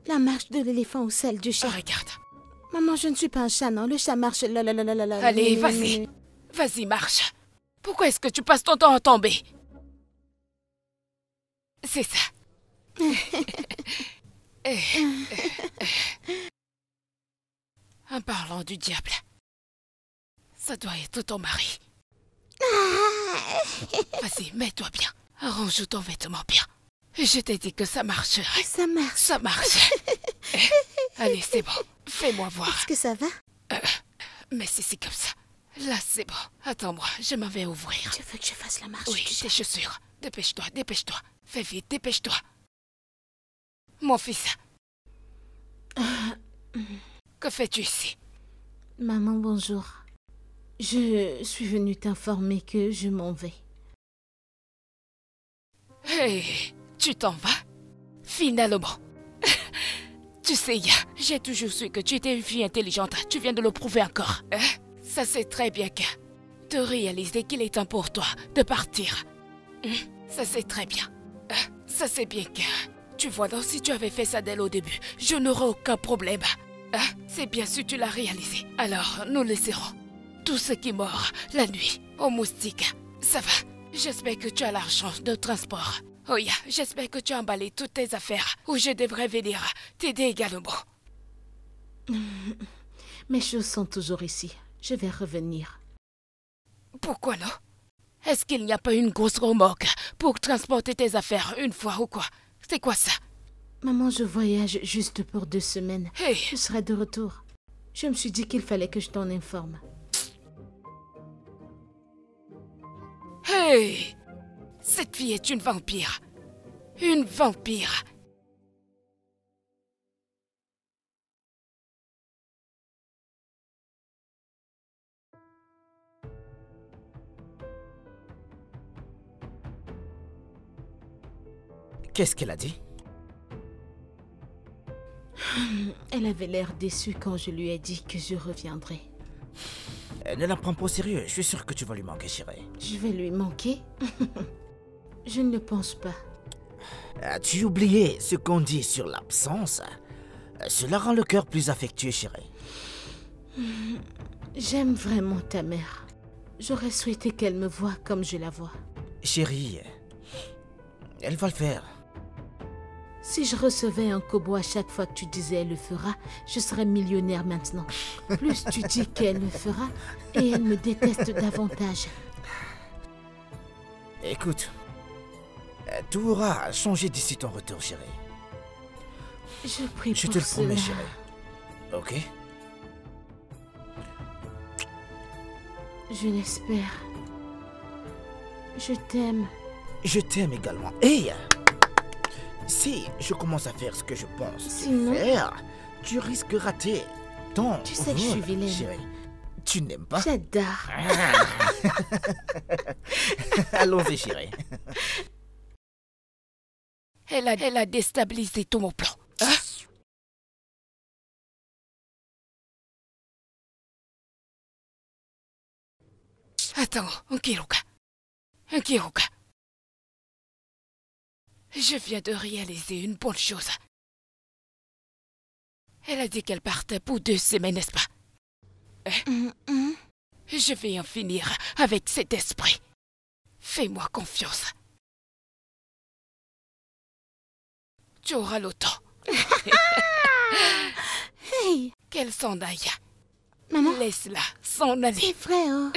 La marche de l'éléphant ou celle du chat? Regarde. Maman, je ne suis pas un chat, non. Le chat marche. Allez, vas-y. Vas-y, marche. Pourquoi est-ce que tu passes ton temps à tomber? C'est ça. En parlant du diable, ça doit être ton mari. Vas-y, mets-toi bien. Arrange ton vêtement bien. Je t'ai dit que ça marcherait. Ça marche. Ça marche. Allez, c'est bon. Fais-moi voir. Est-ce que ça va? Mais c'est comme ça. Là, c'est bon. Attends-moi, je m'en vais ouvrir. Tu veux que je fasse la marche Oui, du chat? tes chaussures. Dépêche-toi, dépêche-toi. Fais vite, dépêche-toi. Mon fils. Que fais-tu ici? Maman, bonjour. Je suis venue t'informer que je m'en vais. Hey, tu t'en vas? Finalement. Tu sais, j'ai toujours su que tu étais une fille intelligente. Tu viens de le prouver encore. Ça c'est très bien que de réaliser qu'il est temps pour toi de partir. Ça c'est très bien. Ça c'est bien que... Tu vois donc, si tu avais fait ça dès le début, je n'aurais aucun problème. C'est bien si tu l'as réalisé. Alors, nous laisserons tout ce qui mord la nuit aux moustiques. Ça va. J'espère que tu as l'argent de transport. Oh yeah, j'espère que tu as emballé toutes tes affaires ou je devrais venir t'aider également. Mes choses sont toujours ici. Je vais revenir. Pourquoi non? Est-ce qu'il n'y a pas une grosse remorque pour transporter tes affaires une fois ou quoi? C'est quoi ça? Maman, je voyage juste pour 2 semaines. Hey. Je serai de retour. Je me suis dit qu'il fallait que je t'en informe. Hey! Cette fille est une vampire. Une vampire. Qu'est-ce qu'elle a dit? Elle avait l'air déçue quand je lui ai dit que je reviendrai. Ne la prends pas au sérieux. Je suis sûr que tu vas lui manquer, chérie. Je vais lui manquer? Je ne le pense pas. As-tu oublié ce qu'on dit sur l'absence? Cela rend le cœur plus affectueux, chérie. J'aime vraiment ta mère. J'aurais souhaité qu'elle me voie comme je la vois. Chérie, elle va le faire. Si je recevais un kobo à chaque fois que tu disais elle le fera, je serais millionnaire maintenant. Plus tu dis qu'elle le fera, et elle me déteste davantage. Écoute, tout aura changé d'ici ton retour, chérie. Je prie Je pour te le promets, cela. chérie. Ok? Je l'espère. Je t'aime. Je t'aime également. Et si je commence à faire ce que je pense Sinon- faire, tu risques de rater ton Tu sais que je suis vol, vilaine. chérie. Tu n'aimes pas? J'adore. Allons-y, chérie. Elle a déstabilisé tout mon plan. Attends, Nkiruka. Nkiruka. Je viens de réaliser une bonne chose. Elle a dit qu'elle partait pour 2 semaines, n'est-ce pas? Je vais en finir avec cet esprit. Fais-moi confiance. Tu auras le temps. Hey, Qu'elle s'en aille. maman, Laisse-la s'en aller. c'est vrai, oh.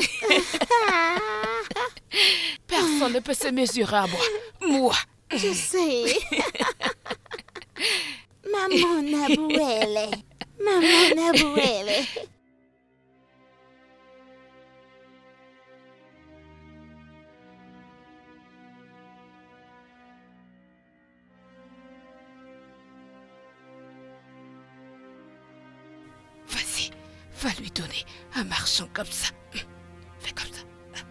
Personne ne peut se mesurer à moi. Moi. Je sais. Maman Nabouele. Maman Nabouele. Vas-y, va lui donner un marchand comme ça. Fais comme ça.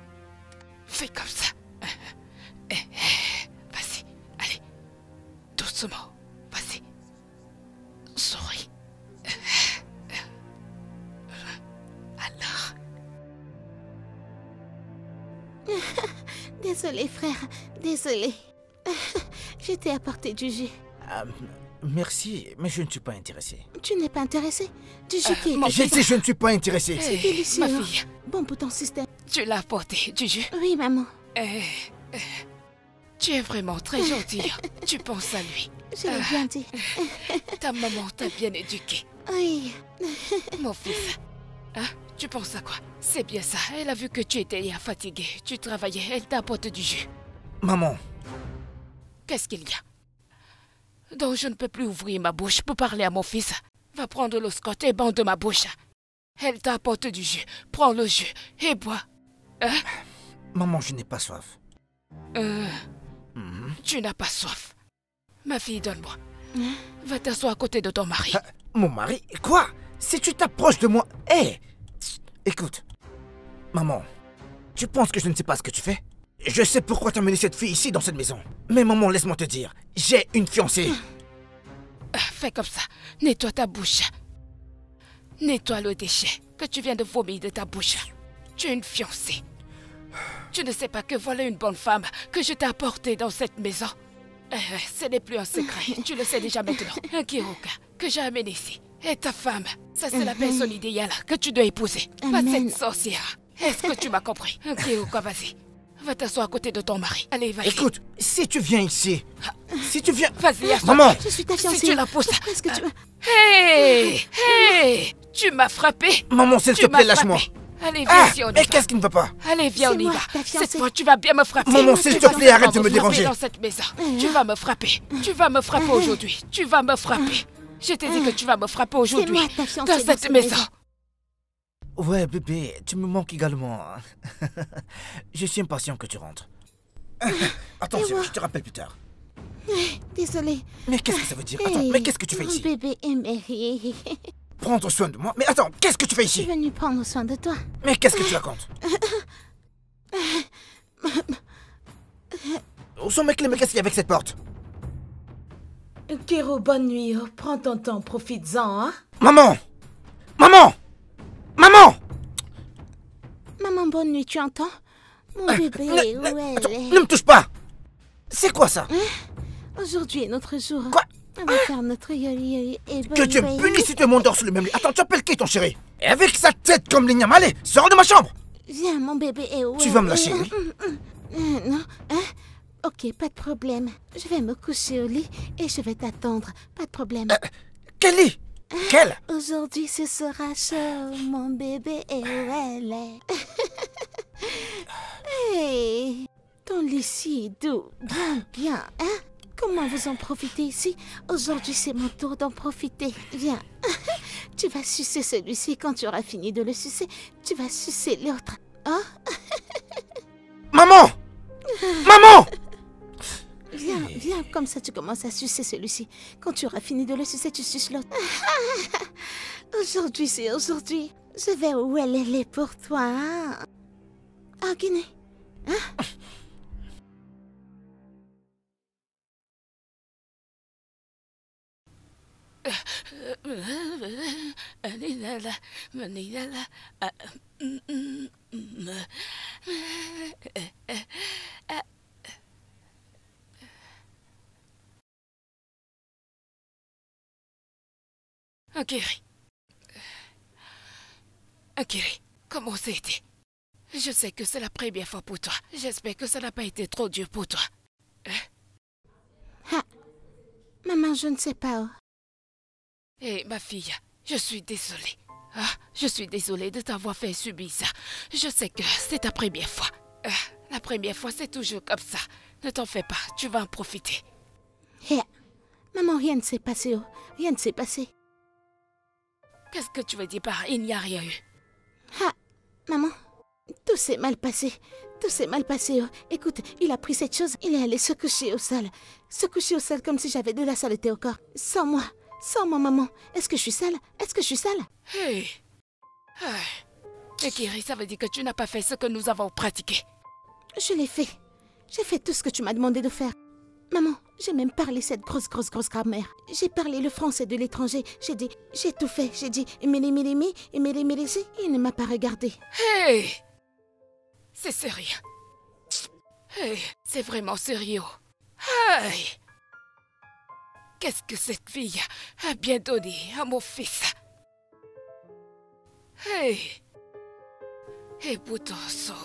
Fais comme ça. Vas-y, allez. Doucement. Vas-y. Souris. Alors. Désolé, frère. Désolé. Je t'ai apporté du jus. Merci, mais je ne suis pas intéressé. Tu n'es pas intéressé? Du jus qui mon est Je sais, je ne suis pas intéressé. délicieux. Ma hein. fille, Bon pour ton système. tu l'as apporté du jus. Oui, maman. Tu es vraiment très gentille. Tu penses à lui. Je l'ai bien dit. Ta maman t'a bien éduqué. Oui. Mon fils. Hein? Tu penses à quoi? C'est bien ça. Elle a vu que tu étais fatigué. Tu travaillais. Elle t'apporte du jus. Maman, Qu'est-ce qu'il y a? Donc je ne peux plus ouvrir ma bouche pour parler à mon fils. Va prendre le scotch et bande ma bouche. Elle t'apporte du jus. Prends le jus et bois. Hein? maman, je n'ai pas soif. Tu n'as pas soif. Ma fille, donne-moi. Va t'asseoir à côté de ton mari. Mon mari? Quoi? Si tu t'approches de moi... Hé! Écoute. Maman, tu penses que je ne sais pas ce que tu fais? Je sais pourquoi tu as mené cette fille ici dans cette maison. Mais maman, laisse-moi te dire. J'ai une fiancée. Fais comme ça. Nettoie ta bouche. Nettoie le déchet que tu viens de vomir de ta bouche. Tu es une fiancée. Tu ne sais pas que voilà une bonne femme que je t'ai apportée dans cette maison. Ce n'est plus un secret. Tu le sais déjà maintenant. Un Kiruka que j'ai amené ici. Et ta femme, ça c'est la personne idéale que tu dois épouser. Pas Amen. cette sorcière. Est-ce que tu m'as compris? Un Kiruka, vas-y. Va t'asseoir à côté de ton mari. Allez, vas-y. Écoute, si tu viens ici... Si tu viens... Vas-y, assois. Maman! Je suis ta fiancée. Si tu la pousses. Pourquoi est-ce que tu... Hé! Hé! Tu m'as frappé. Maman, s'il te Tu plaît, m'as lâche-moi. frappé. Allez, viens Ah! ici, on y Mais va. qu'est-ce qui ne va pas? Allez, viens, C'est on y moi, va. ta fiancée. Cette fois, tu vas bien me frapper. Maman, Tu s'il te vas plaît, arrête de vraiment me me frapper déranger. dans cette maison. Tu vas me frapper. Tu vas me frapper aujourd'hui. Tu vas me frapper. Je t'ai dit que tu vas me frapper aujourd'hui. moi, ta fiancée Dans dans cette cette maison. maison. Ouais, bébé, tu me manques également. Je suis impatient que tu rentres. Attention, moi je te rappelle plus tard. Désolée. Mais qu'est-ce que ça veut dire? Attends, mais qu'est-ce que tu fais Mon ici? bébé éméré. Prendre soin de moi? Mais attends, qu'est-ce que tu fais Je suis ici? venue prendre soin de toi. Mais qu'est-ce que tu racontes? Où sont mes clés? Mais qu'est-ce qu'il y a avec cette porte? Kiro, bonne nuit. Oh, prends ton temps, profites-en, hein. Maman! Maman! Maman! Maman, bonne nuit, tu entends? Mon bébé, où Attends, elle ne me touche pas! C'est quoi ça? Aujourd'hui est notre jour. Quoi? On va faire notre yoli et Que Dieu bonne nuit. punisse si tout le monde dort sur le même lit. Attends, tu appelles qui ton chéri? Et avec sa tête comme l'igname, allez, sors de ma chambre! Viens, mon bébé, et où Tu elle vas me lâcher, est? oui? Non, hein? Ok, pas de problème. Je vais me coucher au lit et je vais t'attendre. Pas de problème. Quel lit? Quel? Aujourd'hui, ce sera chaud, mon bébé, et où elle est? Hey, ton lit si doux, bien, bien, hein? Comment vous en profitez ici? Aujourd'hui, c'est mon tour d'en profiter. Viens. Tu vas sucer celui-ci. Quand tu auras fini de le sucer, tu vas sucer l'autre. Hein? Maman! Maman! Viens, viens, comme ça tu commences à sucer celui-ci. Quand tu auras fini de le sucer, tu suces l'autre. Aujourd'hui, c'est aujourd'hui. Je vais où elle est pour toi. Hein? Ah, Guinée. Hein? Akiri. Akiri, comment ça a été? Je sais que c'est la première fois pour toi. J'espère que ça n'a pas été trop dur pour toi. Ah, maman, je ne sais pas. Hé, ma fille, je suis désolée. Ah, je suis désolée de t'avoir fait subir ça. Je sais que c'est ta première fois. La première fois, c'est toujours comme ça. Ne t'en fais pas, tu vas en profiter. Hé, maman, rien ne s'est passé. Rien ne s'est passé. Qu'est-ce que tu veux dire par il n'y a rien eu? Ah, maman, tout s'est mal passé. Tout s'est mal passé. Écoute, il a pris cette chose, il est allé se coucher au sol. Se coucher au sol comme si j'avais de la saleté au corps. Sans moi, maman. Est-ce que je suis sale? Est-ce que je suis sale? Hé! Akiri, ça veut dire que tu n'as pas fait ce que nous avons pratiqué. Je l'ai fait. J'ai fait tout ce que tu m'as demandé de faire. Maman, j'ai même parlé cette grosse grammaire. J'ai parlé le français de l'étranger. J'ai tout fait. J'ai dit mili, il ne m'a pas regardé. Hé! C'est sérieux. Hé, c'est vraiment sérieux. Hey! Qu'est-ce que cette fille a bien donné à mon fils? Hey! Et pourtant, ça...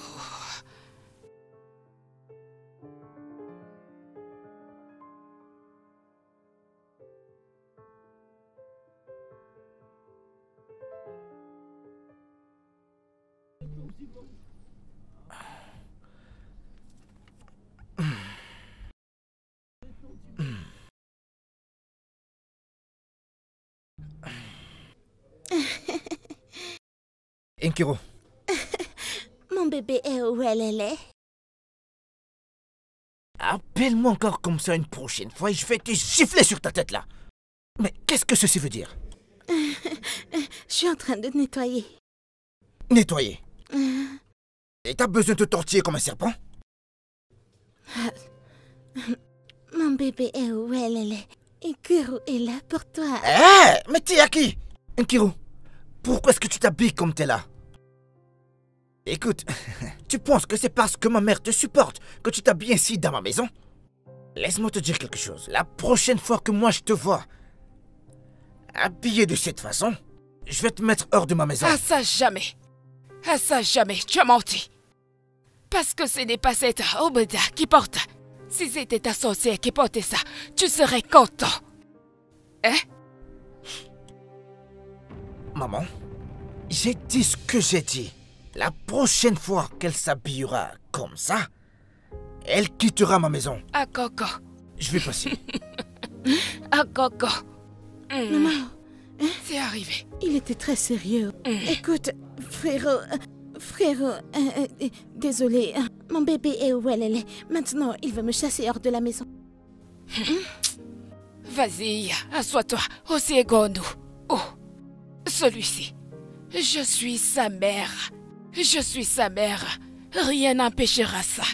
Inkiro. Mon bébé est où elle est? Appelle-moi encore comme ça une prochaine fois et je vais te gifler sur ta tête là. Mais qu'est-ce que ceci veut dire? Je suis en train de nettoyer. Nettoyer. Et t'as besoin de te tortiller comme un serpent? Mon bébé est où elle est? Inkiro est là pour toi. Eh, mais t'es à qui? Inkiro, pourquoi est-ce que tu t'habilles comme t'es là? Écoute, tu penses que c'est parce que ma mère te supporte que tu t'habilles ainsi dans ma maison? Laisse-moi te dire quelque chose. La prochaine fois que moi je te vois habillé de cette façon, je vais te mettre hors de ma maison. Ah ça jamais. Ah ça jamais, tu as menti. Parce que ce n'est pas cette Obeda qui porte. Si c'était ta sorcière qui portait ça, tu serais content. Hein? Maman, j'ai dit ce que j'ai dit. La prochaine fois qu'elle s'habillera comme ça, elle quittera ma maison. Ah Coco. Je vais passer. Ah Coco. Maman, C'est arrivé. il était très sérieux. Écoute, frérot, désolé. Mon bébé est où elle est. Maintenant, il veut me chasser hors de la maison. Vas-y, assois-toi. Osiegono. Oh, celui-ci. Je suis sa mère. Je suis sa mère. Rien n'empêchera ça.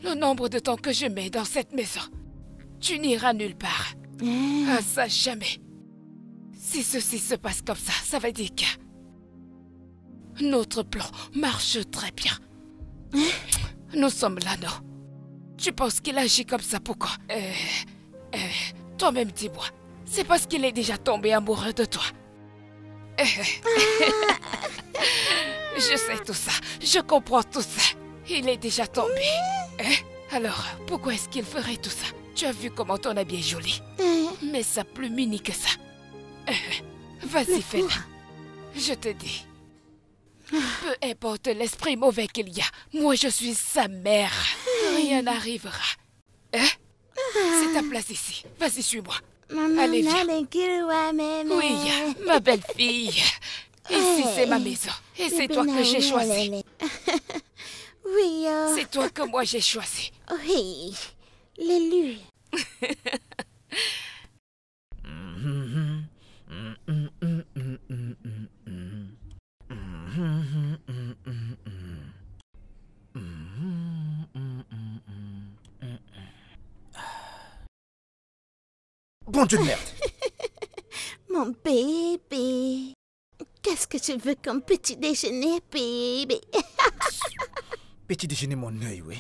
Le nombre de temps que je mets dans cette maison, tu n'iras nulle part. Ah, ça jamais. Si ceci se passe comme ça veut dire que notre plan marche très bien. Nous sommes là, non? Tu penses qu'il agit comme ça, pourquoi? Toi-même, dis-moi. C'est parce qu'il est déjà tombé amoureux de toi. Je sais tout ça. Je comprends tout ça. Il est déjà tombé. Alors, pourquoi est-ce qu'il ferait tout ça? Tu as vu comment ton habit est joli. Mais ça plus mini que ça. Vas-y, fais-le. Je te dis. Peu importe l'esprit mauvais qu'il y a, moi je suis sa mère. Rien n'arrivera. C'est ta place ici. Vas-y, suis-moi. Allez, viens. Oui, ma belle fille. Ici, c'est ma maison. Et c'est toi que j'ai choisi. Oui, C'est toi que moi j'ai choisi. oui, l'élu. Bon Dieu de merde. Mon bébé. Qu'est-ce que tu veux comme petit déjeuner, bébé? Petit déjeuner, mon œil, oui.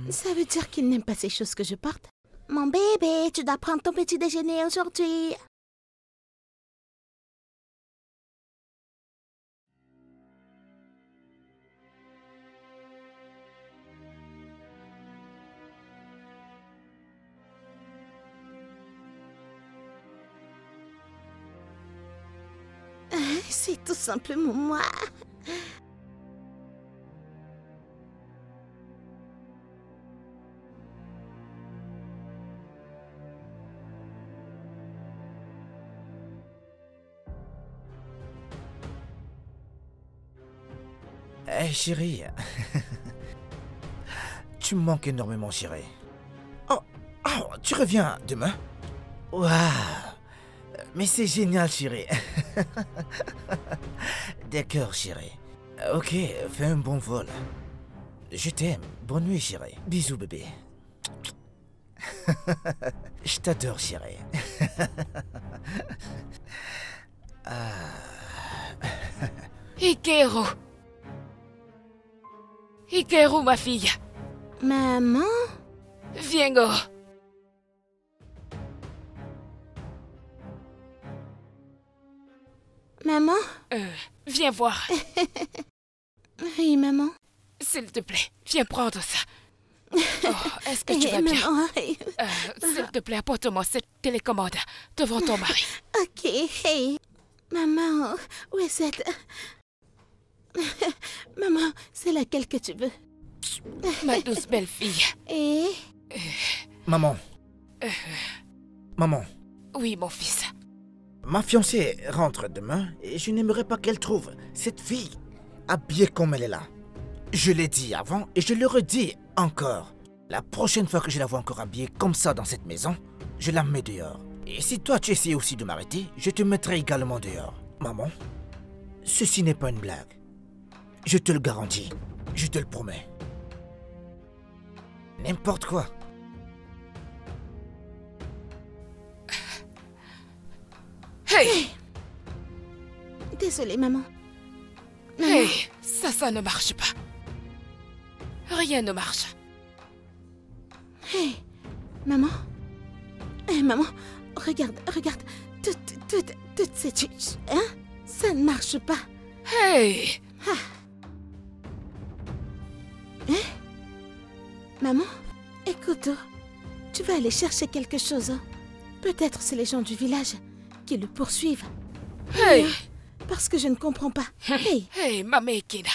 Ça veut dire qu'il n'aime pas ces choses que je porte? Mon bébé, tu dois prendre ton petit déjeuner aujourd'hui. C'est tout simplement moi. Hé, chérie. Tu me manques énormément, chérie. Oh, tu reviens demain? Waouh! Mais c'est génial, chérie. D'accord, chérie. Ok, fais un bon vol. Je t'aime. Bonne nuit, chérie. Bisous, bébé. Je t'adore, chérie. Hikaru. Hikaru, ma fille. Maman? Viens, go. Maman? Viens voir. Oui, maman. S'il te plaît, viens prendre ça. Oh, est-ce que tu vas bien? Maman, S'il te plaît, apporte-moi cette télécommande devant ton mari. ok, hey. Maman, où est cette... Maman, c'est laquelle que tu veux? Ma douce belle fille. Et... Maman. Maman. Oui, mon fils. Ma fiancée rentre demain et je n'aimerais pas qu'elle trouve cette fille habillée comme elle est là. Je l'ai dit avant et je le redis encore. La prochaine fois que je la vois encore habillée comme ça dans cette maison, je la mets dehors. Et si toi tu essaies aussi de m'arrêter, je te mettrai également dehors. Maman, ceci n'est pas une blague. Je te le garantis. Je te le promets. N'importe quoi. Hey! Désolée, maman. Hey! Ça ne marche pas. Rien ne marche. Hey, maman. Hey, maman, regarde. Toutes ces chiches, hein? Ça ne marche pas. Hey! Maman, écoute, tu vas aller chercher quelque chose. Peut-être c'est les gens du village qui le poursuivent. Hey! Parce que je ne comprends pas. Hey, Hey, Mamekina.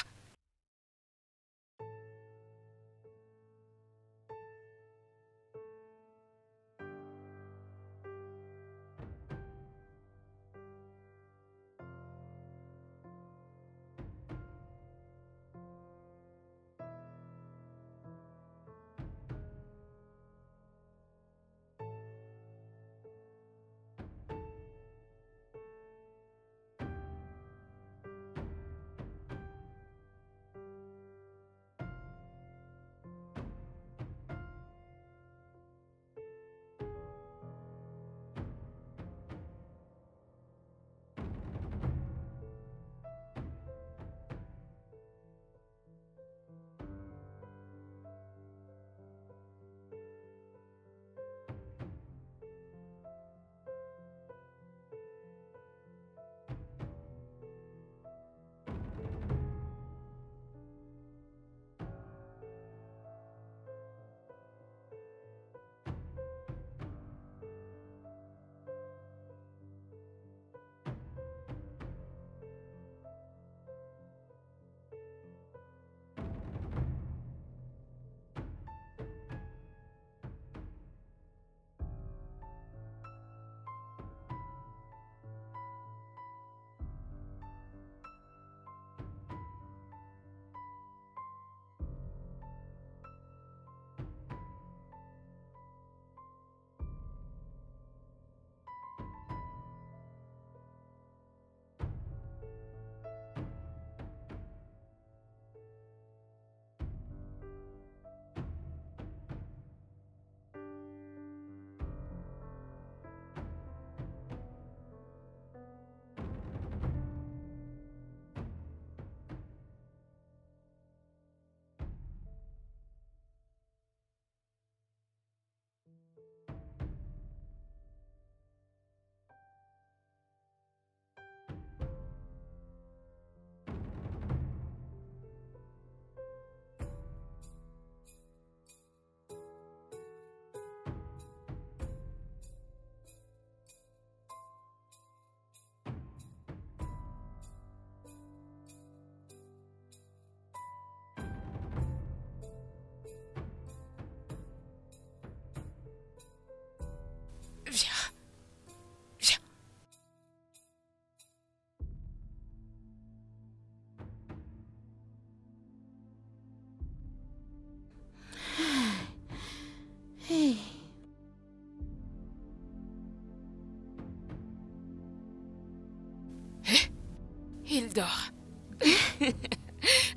Il dort.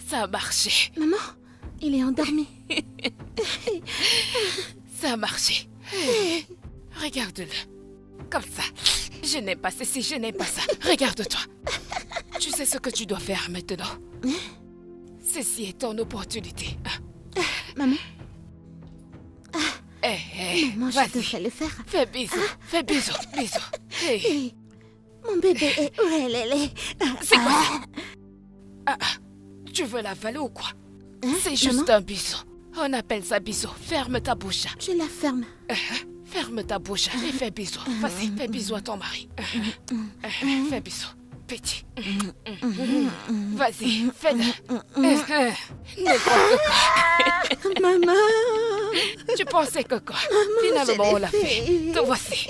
Ça a marché. Maman, il est endormi. Ça a marché. Regarde-le. Comme ça. Je n'aime pas ceci, je n'aime pas ça. Regarde-toi. Tu sais ce que tu dois faire maintenant. Ceci est ton opportunité. Maman. Maman, je vas-y. devrais le faire. Fais bisous. Fais bisous. Bisous. Hey. Hey, mon bébé est où elle est? C'est quoi ça? Tu veux l'avaler ou quoi? C'est juste maman? un bisou. On appelle ça bisou. Ferme ta bouche. Je la ferme. Ferme ta bouche et fais bisou. Vas-y, fais bisou à ton mari. Fais bisou. Petit. Vas-y, fais-le. N'importe quoi. Maman. Tu pensais que quoi? Finalement, on l'a fait. Te voici.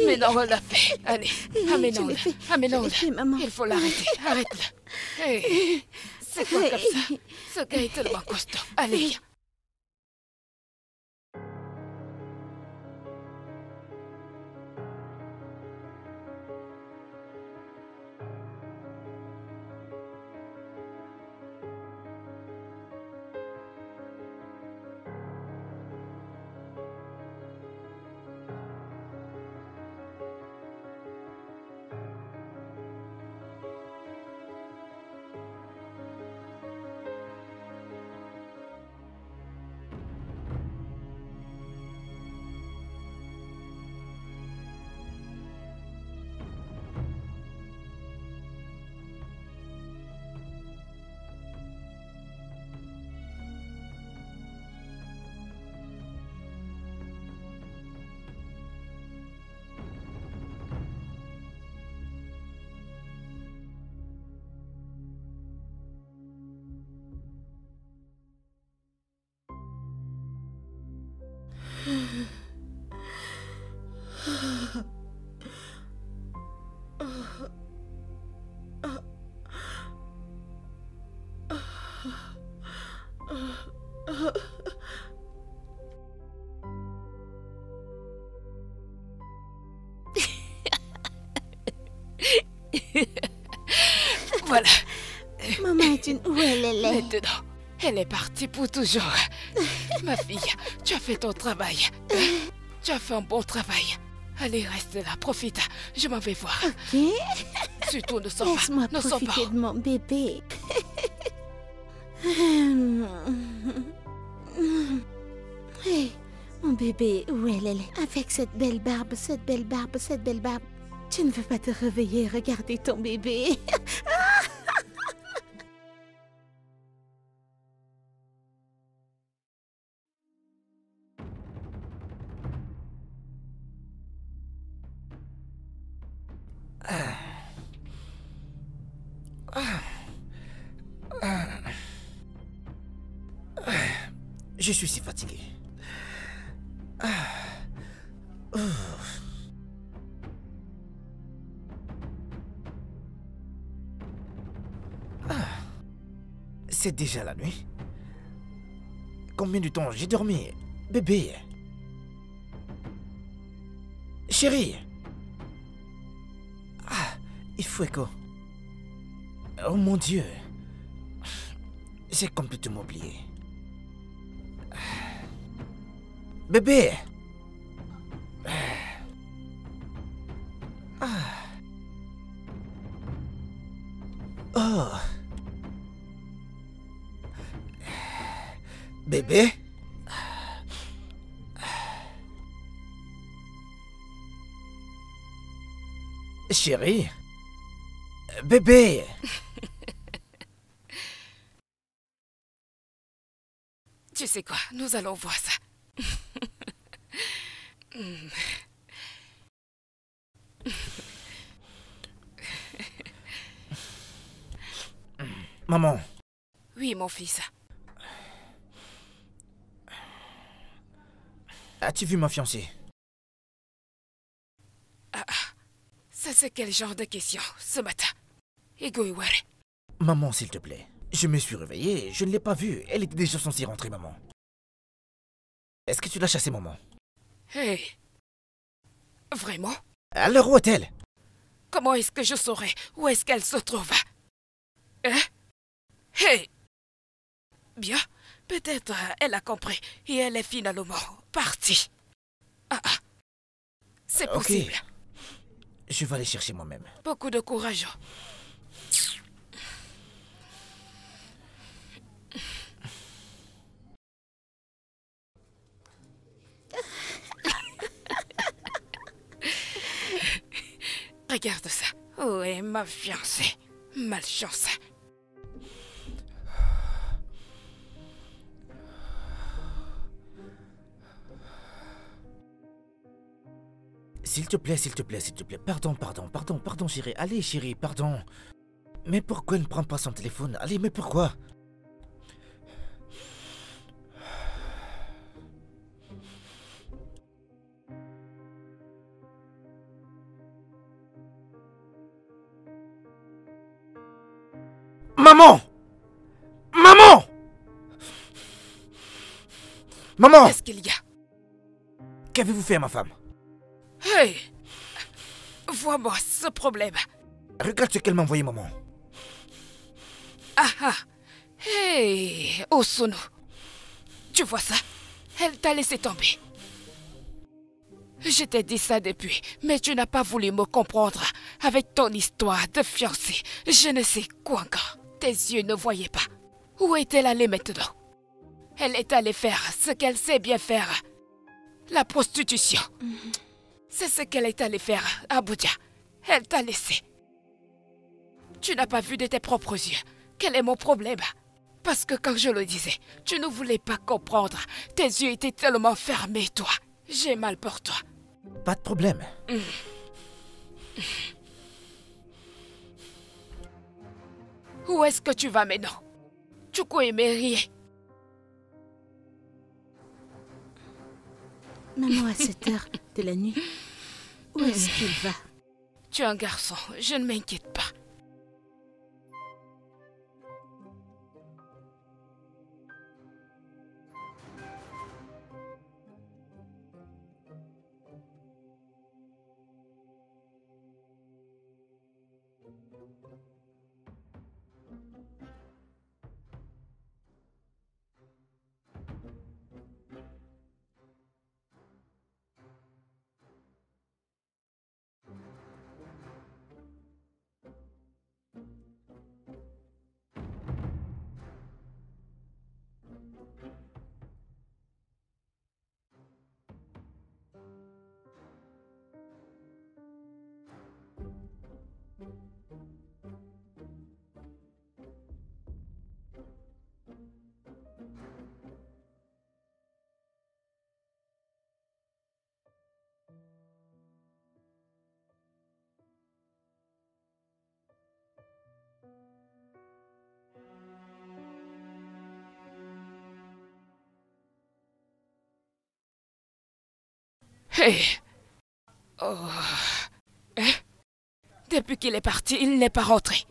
Mais non, on l'a fait. Allez, amène-le. Amène-le. Maman. Il faut l'arrêter. Arrête-le. Hey. C'est quoi comme ça? Ce gars est tellement costaud. Allez, viens. Voilà. Maman est une... Où elle est? Maintenant, elle est partie pour toujours. Ma fille, tu as fait ton travail. Tu as fait un bon travail. Allez, reste là, profite. Je m'en vais voir. Ok. Surtout, ne sors pas. Laisse-moi Ne sors pas. profiter de mon bébé. Hey, mon bébé, où elle est? Avec cette belle barbe, cette belle barbe, cette belle barbe. Tu ne veux pas te réveiller, regarder ton bébé. Je suis si fatigué. C'est déjà la nuit. Combien de temps j'ai dormi, bébé? Chérie. Il faut écho. Oh mon Dieu. J'ai complètement oublié. Bébé. Oh. Bébé. Chérie. Bébé. Tu sais quoi, nous allons voir ça. Maman. Oui, mon fils. As-tu vu ma fiancée? Ça c'est quel genre de question ce matin? Egoiware. Maman, s'il te plaît. Je me suis réveillé, je ne l'ai pas vue. Elle était déjà censée rentrer, maman. Est-ce que tu l'as chassée, maman? Hey. Vraiment? Alors où est-elle? Comment est-ce que je saurais où est-ce qu'elle se trouve? Hein? Hey! Bien, peut-être elle a compris et elle est finalement partie. C'est possible. Ok. Je vais aller chercher moi-même. Beaucoup de courage. Regarde ça. Où est ma fiancée? Malchance. S'il te plaît, s'il te plaît, s'il te plaît. Pardon, chérie. Allez, chérie, pardon. Mais pourquoi elle ne prend pas son téléphone? Allez, mais pourquoi? Maman! Maman! Maman! Qu'est-ce qu'il y a? Qu'avez-vous fait à ma femme? Hey! Vois-moi ce problème. Regarde ce qu'elle m'a envoyé, maman. Hey! Osuno. Tu vois ça? Elle t'a laissé tomber. Je t'ai dit ça depuis, mais tu n'as pas voulu me comprendre. Avec ton histoire de fiancée, je ne sais quoi encore. Tes yeux ne voyaient pas. Où est-elle allée maintenant? Elle est allée faire ce qu'elle sait bien faire. La prostitution. C'est ce qu'elle est allée faire à Abuja. Elle t'a laissé. Tu n'as pas vu de tes propres yeux. Quel est mon problème? Parce que quand je le disais, tu ne voulais pas comprendre. Tes yeux étaient tellement fermés, toi. J'ai mal pour toi. Pas de problème. Où est-ce que tu vas maintenant? Chukwuemeri. Maman, à cette heure de la nuit, où est-ce qu'il va? Tu es un garçon, je ne m'inquiète pas. Hey! Oh. Hein? Depuis qu'il est parti, il n'est pas rentré.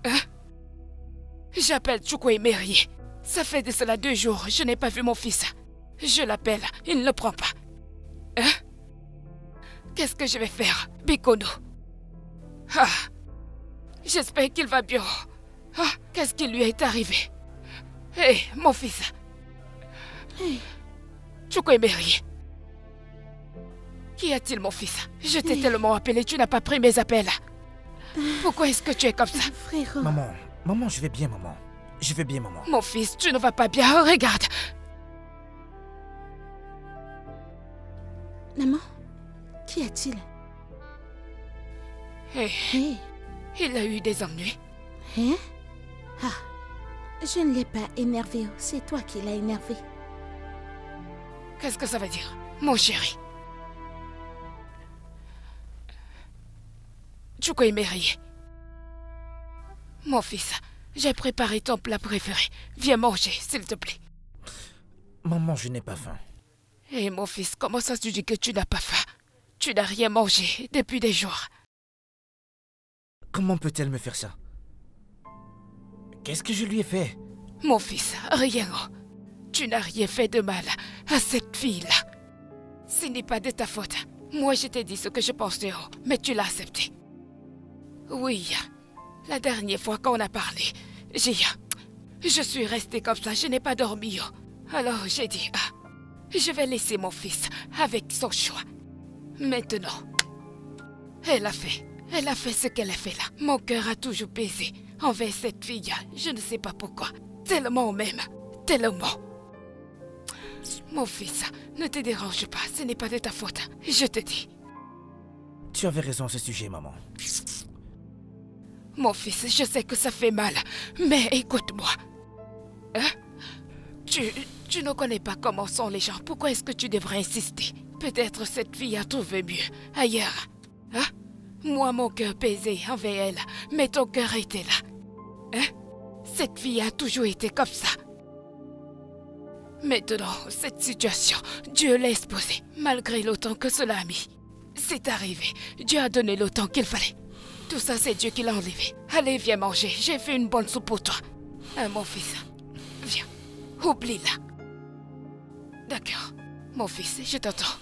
Hein? J'appelle Chukwuemeri. Ça fait de cela 2 jours, je n'ai pas vu mon fils. Je l'appelle, il ne le prend pas. Hein? Qu'est-ce que je vais faire, Bikono? J'espère qu'il va bien. Qu'est-ce qui lui est arrivé? Hé, mon fils. Chukwuemeri. Qu'y a-t-il, mon fils? Je t'ai tellement appelé, tu n'as pas pris mes appels. Pourquoi est-ce que tu es comme ça? Frérot. Maman, je vais bien, maman. Je vais bien, maman. Mon fils, tu ne vas pas bien, regarde. Maman, qu'y a-t-il? Hey, il a eu des ennuis. Hein? Je ne l'ai pas énervé, c'est toi qui l'as énervé. Qu'est-ce que ça veut dire, mon chéri? Chukwuemeri. Mon fils, j'ai préparé ton plat préféré. Viens manger, s'il te plaît. Maman, je n'ai pas faim. Hé, mon fils, comment ça se dit que tu n'as pas faim? Tu n'as rien mangé depuis des jours. Comment peut-elle me faire ça? Qu'est-ce que je lui ai fait? Mon fils, rien. Tu n'as rien fait de mal à cette fille-là. Ce n'est pas de ta faute. Moi, je t'ai dit ce que je pensais, mais tu l'as accepté. Oui, la dernière fois qu'on a parlé, je suis restée comme ça, je n'ai pas dormi. Alors j'ai dit, je vais laisser mon fils avec son choix. Maintenant, elle a fait ce qu'elle a fait là. Mon cœur a toujours pesé envers cette fille, je ne sais pas pourquoi. Tellement même, tellement. Mon fils, ne te dérange pas, ce n'est pas de ta faute, je te dis. Tu avais raison à ce sujet, maman. Mon fils, je sais que ça fait mal, mais écoute-moi. Hein? Tu ne connais pas comment sont les gens, pourquoi est-ce que tu devrais insister? Peut-être cette fille a trouvé mieux ailleurs. Hein? Moi, mon cœur pesait envers elle, mais ton cœur était là. Hein? Cette fille a toujours été comme ça. Maintenant, cette situation, Dieu l'a exposée, malgré le temps que cela a mis. C'est arrivé, Dieu a donné le temps qu'il fallait. Tout ça, c'est Dieu qui l'a enlevé. Allez, viens manger, j'ai fait une bonne soupe pour toi. Mon fils, viens, oublie-la. D'accord, mon fils, je t'entends.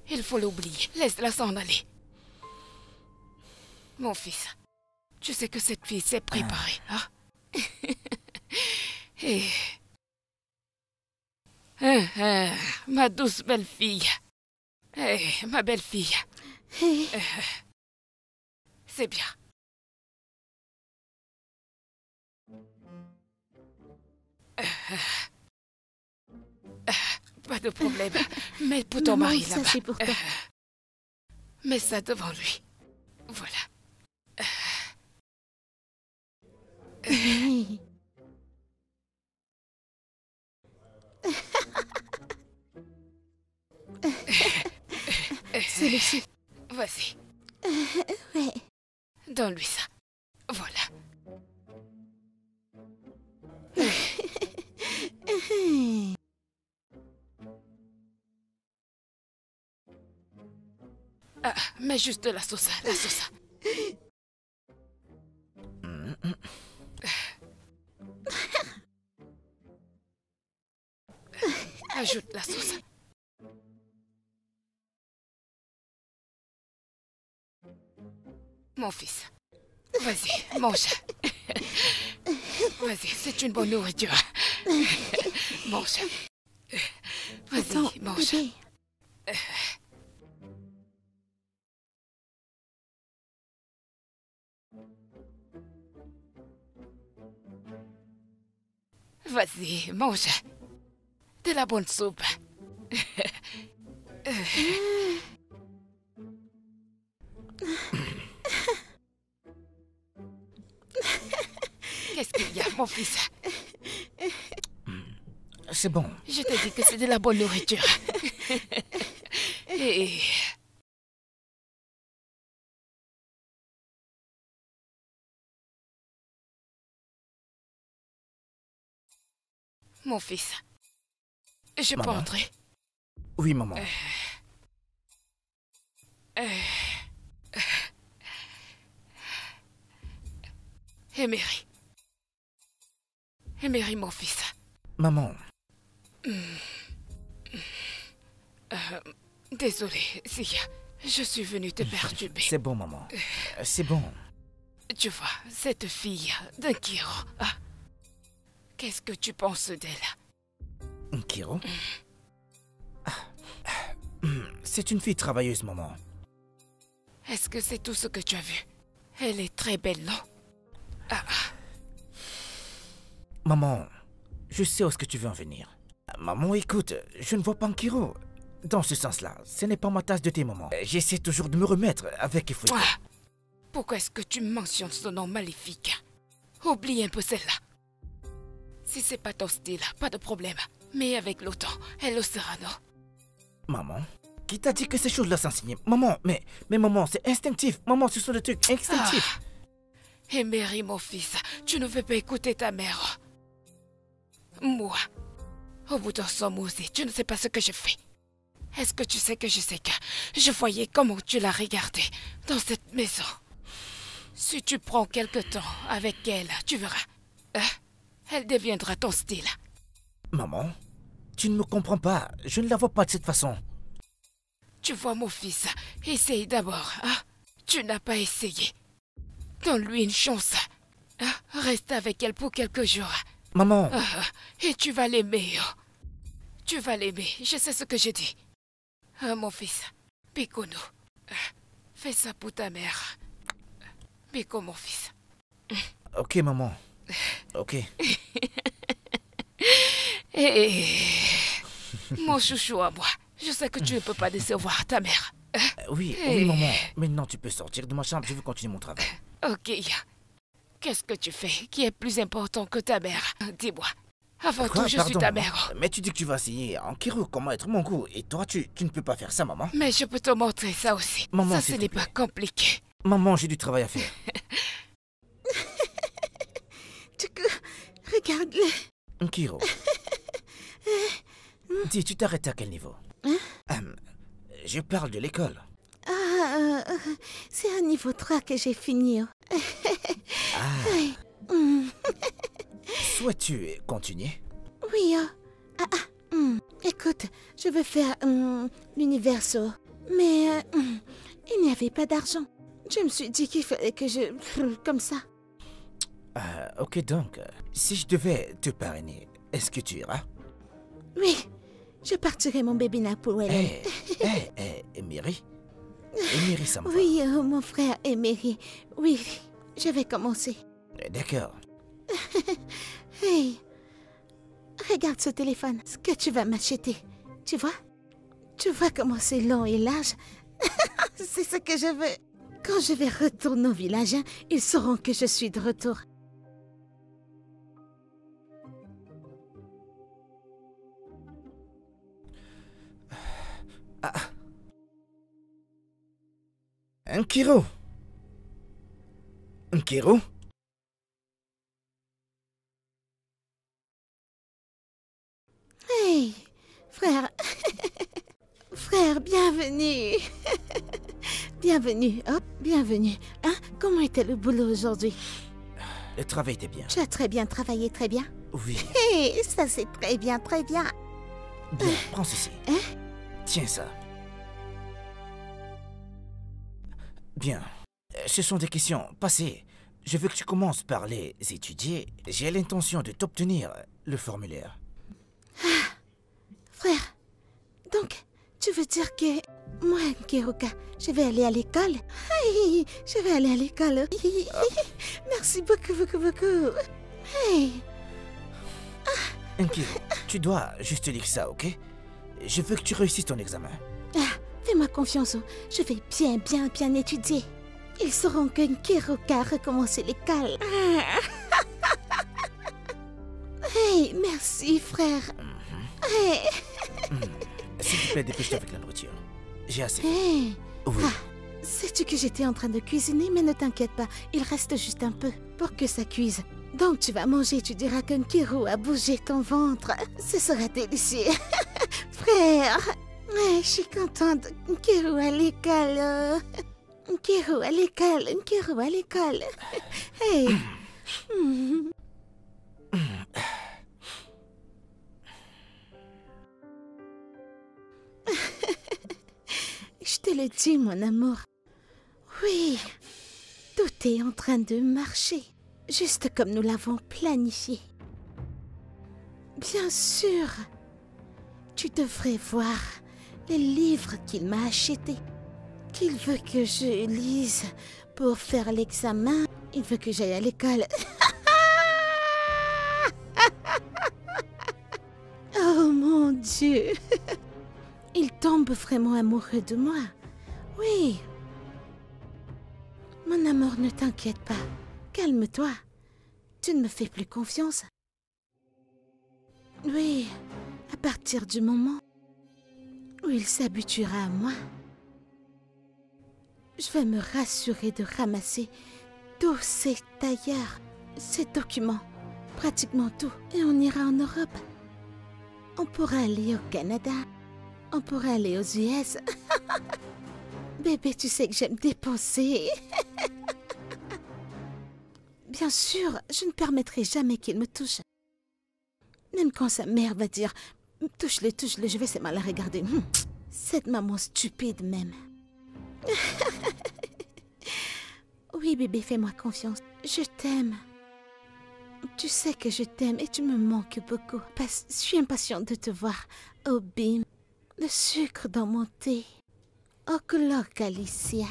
Il faut l'oublier, laisse-la s'en aller. Mon fils, tu sais que cette fille s'est préparée, hein? Et... ma douce belle-fille. Ma belle-fille. C'est bien. Pas de problème. Mais pour ton mari là-bas. Ça, c'est pour toi. Mets ça devant lui. Voilà. Oui. Celui-ci. Vas-y. Ouais. Donne-lui ça. Voilà. Mets juste de la sauce, la sauce. Ajoute la sauce. Mon fils, vas-y, mange. Vas-y, c'est une bonne nourriture. Mange. Attends, Vas-y, mange. bébé. Vas-y, mange. De la bonne soupe. Qu'est-ce qu'il y a, mon fils? C'est bon. Je t'ai dit que c'est de la bonne nourriture. Et... Mon fils, je peux Maman. entrer? Oui, maman. Emery. Emery, mon fils. Maman. Désolée, Zia. Je suis venue te perturber. C'est bon, maman. C'est bon. Tu vois, cette fille d'Inkiro. Qu'est-ce que tu penses d'elle? Kiro? C'est une fille travailleuse, maman. Est-ce que c'est tout ce que tu as vu? Elle est très belle, non? Maman, je sais où est-ce que tu veux en venir. Maman, écoute, je ne vois pas Kiro. Dans ce sens-là, ce n'est pas ma tasse de thé, maman. J'essaie toujours de me remettre avec Ifuiko. Pourquoi est-ce que tu mentionnes ce nom maléfique? Oublie un peu celle-là. Si c'est pas ton style, pas de problème. Mais avec le temps, elle le sera, non? Maman, qui t'a dit que ces choses-là s'enseignaient? Maman, mais maman, c'est instinctif. Maman, ce sont des trucs instinctifs. Emery, mon fils, tu ne veux pas écouter ta mère. Moi, au bout d'un somme aussi, tu ne sais pas ce que je fais. Est-ce que tu sais que je sais que je voyais comment tu l'as regardée dans cette maison? Si tu prends quelque temps avec elle, tu verras. Elle deviendra ton style. Maman, tu ne me comprends pas. Je ne la vois pas de cette façon. Tu vois, mon fils, essaye d'abord. Tu n'as pas essayé. Donne-lui une chance. Reste avec elle pour quelques jours. Maman. Et tu vas l'aimer. Tu vas l'aimer. Je sais ce que je dis. Mon fils, Bikono, fais ça pour ta mère. Biko, mon fils. Ok, maman. Ok. Mon chouchou à moi, je sais que tu ne peux pas décevoir ta mère. Oui, maman. Maintenant, tu peux sortir de ma chambre. Je veux continuer mon travail. Ok. Qu'est-ce que tu fais qui est plus important que ta mère? Dis-moi. Avant tout, je suis ta mère. Mais tu dis que tu vas essayer en Kiro comment être mon goût. Et toi, tu ne peux pas faire ça, maman. Mais je peux te montrer ça aussi. Maman, ça, ce n'est pas compliqué. Maman, j'ai du travail à faire. Regarde-le. Kiro. Dis, tu t'arrêtes à quel niveau? Je parle de l'école. C'est à niveau 3 que j'ai fini. Souhaites-tu continuer? Oui. Écoute, je veux faire l'universo. Mais il n'y avait pas d'argent. Je me suis dit qu'il fallait que je... comme ça. Ok, donc, si je devais te parrainer, est-ce que tu iras? Oui, je partirai mon bébé pour elle. Emery? Emery, ça me va. Oui, mon frère Emery. Oui, je vais commencer. D'accord. Hey, regarde ce téléphone, ce que tu vas m'acheter. Tu vois? Tu vois comment c'est long et large? C'est ce que je veux. Quand je vais retourner au village, ils sauront que je suis de retour. Nkiro? Nkiro? Hey, frère. Frère, bienvenue. Bienvenue, hop, bienvenue. Hein? Comment était le boulot aujourd'hui? Le travail était bien. Tu as très bien travaillé, très bien. Oui. Hey, ça c'est très bien, très bien. Bien, prends ceci. Hein? Tiens ça. Bien. Ce sont des questions passées. Je veux que tu commences par les étudier. J'ai l'intention de t'obtenir le formulaire. Frère, donc, tu veux dire que moi, Nkiruka, je vais aller à l'école? Hey, je vais aller à l'école. Merci beaucoup, beaucoup, beaucoup. Hey. Nkiro, tu dois juste lire ça, ok? Je veux que tu réussisses ton examen. Fais-moi confiance, je vais bien étudier. Ils sauront que Nkiruka a recommencé l'école. Hey, merci, frère. Hey. S'il te plaît, dépêche-toi avec la nourriture. J'ai assez. Hey. Oui. Sais-tu que j'étais en train de cuisiner, mais ne t'inquiète pas, il reste juste un peu pour que ça cuise. Donc tu vas manger, tu diras que Nkiru a bougé ton ventre. Ce sera délicieux. Frère, ouais, je suis contente. Nkiru à l'école. Nkiru à l'école, Nkiru à l'école. Hey. Je te le dis, mon amour. Oui, tout est en train de marcher, juste comme nous l'avons planifié. Bien sûr, tu devrais voir les livres qu'il m'a achetés, qu'il veut que je lise pour faire l'examen. Il veut que j'aille à l'école. Oh mon Dieu! Il tombe vraiment amoureux de moi. Oui. Mon amour, ne t'inquiète pas. Calme-toi. Tu ne me fais plus confiance. Oui, à partir du moment où il s'habituera à moi, je vais me rassurer de ramasser tous ces tailleurs, ces documents, pratiquement tout, et on ira en Europe. On pourra aller au Canada, on pourra aller aux US. Bébé, tu sais que j'aime dépenser. Bien sûr, je ne permettrai jamais qu'il me touche. Même quand sa mère va dire « Touche-le, touche-le », je vais se mal à regarder. Cette maman stupide même. Oui, bébé, fais-moi confiance. Je t'aime. Tu sais que je t'aime et tu me manques beaucoup. Je suis impatiente de te voir. Oh, Bim, le sucre dans mon thé. Oh, color Alicia.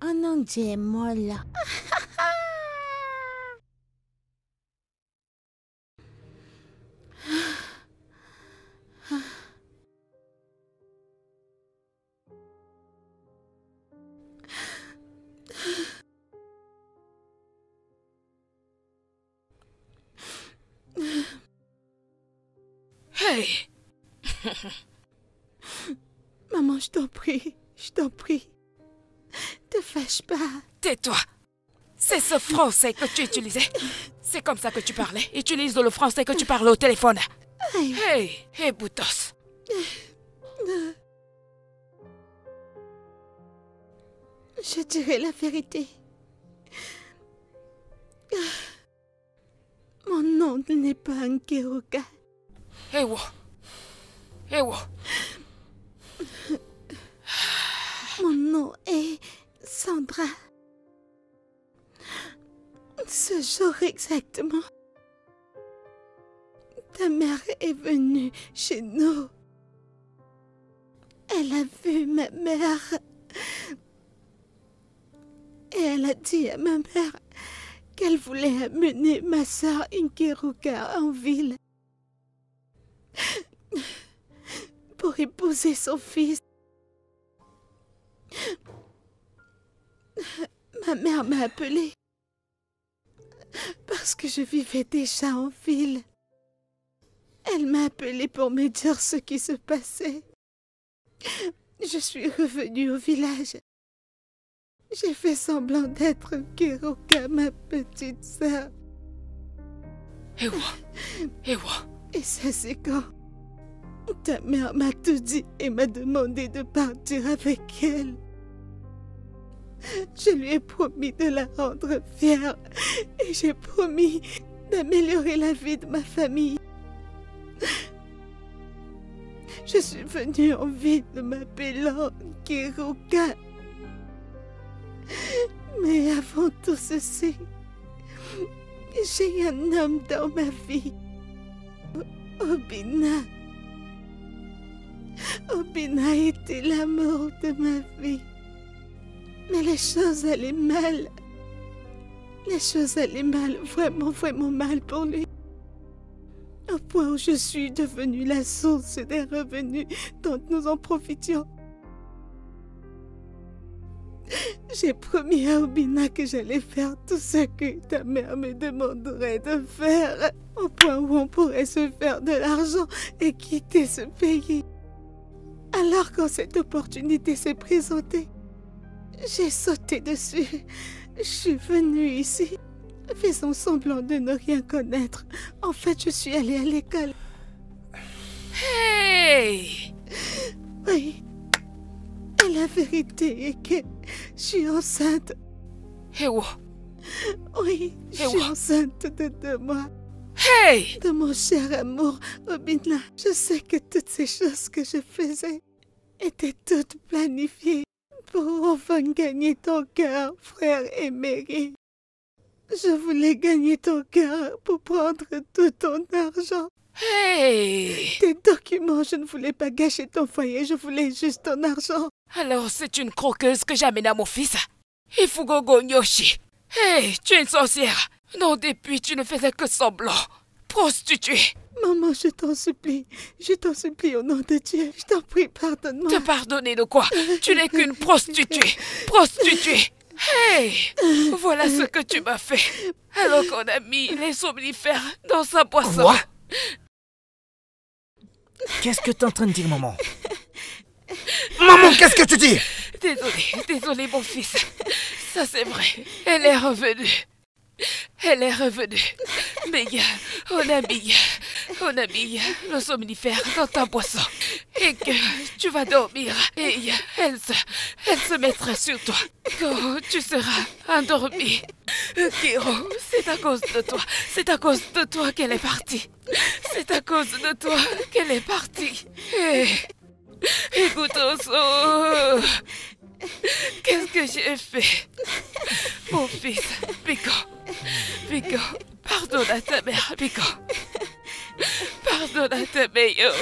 Oh non, Dieu, molla. Hey! Maman, je t'en prie. Je t'en prie. Te fâche pas. Tais-toi! C'est ce français que tu utilisais? C'est comme ça que tu parlais? Utilise le français que tu parles au téléphone. Hey! Hey, Boutos! Je dirai la vérité. Mon nom n'est pas Nkeruka. Ewo! Ewo! Mon nom est Sandra. Ce jour exactement, ta mère est venue chez nous. Elle a vu ma mère et elle a dit à ma mère qu'elle voulait amener ma sœur Nkeruka en ville pour épouser son fils. Ma mère m'a appelée parce que je vivais déjà en ville. Elle m'a appelée pour me dire ce qui se passait. Je suis revenue au village. J'ai fait semblant d'être Nkeruka, ma petite sœur. Ewo! Ewo! Et ça, c'est quand ta mère m'a tout dit et m'a demandé de partir avec elle. Je lui ai promis de la rendre fière et j'ai promis d'améliorer la vie de ma famille. Je suis venue en ville m'appelant Nkeruka. Mais avant tout ceci, j'ai un homme dans ma vie. Obina. Obina était l'amour de ma vie. Mais les choses allaient mal. Les choses allaient mal, vraiment, vraiment mal pour lui. Au point où je suis devenue la source des revenus dont nous en profitions. J'ai promis à Obina que j'allais faire tout ce que ta mère me demanderait de faire, au point où on pourrait se faire de l'argent et quitter ce pays. Alors quand cette opportunité s'est présentée, j'ai sauté dessus. Je suis venue ici, faisant semblant de ne rien connaître. En fait, je suis allée à l'école. Hey! Oui. Et la vérité est que je suis enceinte. Ewo! Oui, je suis enceinte de 2 mois. Hey! De mon cher amour, Obina. Je sais que toutes ces choses que je faisais étaient toutes planifiées pour enfin gagner ton cœur, frère éméré. Je voulais gagner ton cœur pour prendre tout ton argent. Hey! Tes documents, je ne voulais pas gâcher ton foyer, je voulais juste ton argent. Alors c'est une croqueuse que j'amène à mon fils? Ifugogo Nyoshi! Hey, tu es une sorcière! Non, depuis tu ne faisais que semblant. Prostituée! Maman, je t'en supplie au nom de Dieu, je t'en prie, pardonne-moi. Te pardonner de quoi? Tu n'es qu'une prostituée! Prostituée! Hey! Voilà ce que tu m'as fait. Alors qu'on a mis les somnifères dans sa boisson. Quoi? Qu'est-ce que tu es en train de dire, maman? Maman, qu'est-ce que tu dis? Désolé mon fils. Ça c'est vrai. Elle est revenue. Mais on a mis le somnifère dans ta boisson. Et que tu vas dormir. Et elle se mettra sur toi. Quand tu seras endormi. Kiro, c'est à cause de toi. C'est à cause de toi qu'elle est partie. C'est à cause de toi qu'elle est partie. Écoute, Qu'est-ce que j'ai fait? Mon fils, Pico. Pico, pardonne à ta mère, Pico. Pardonne à ta mère.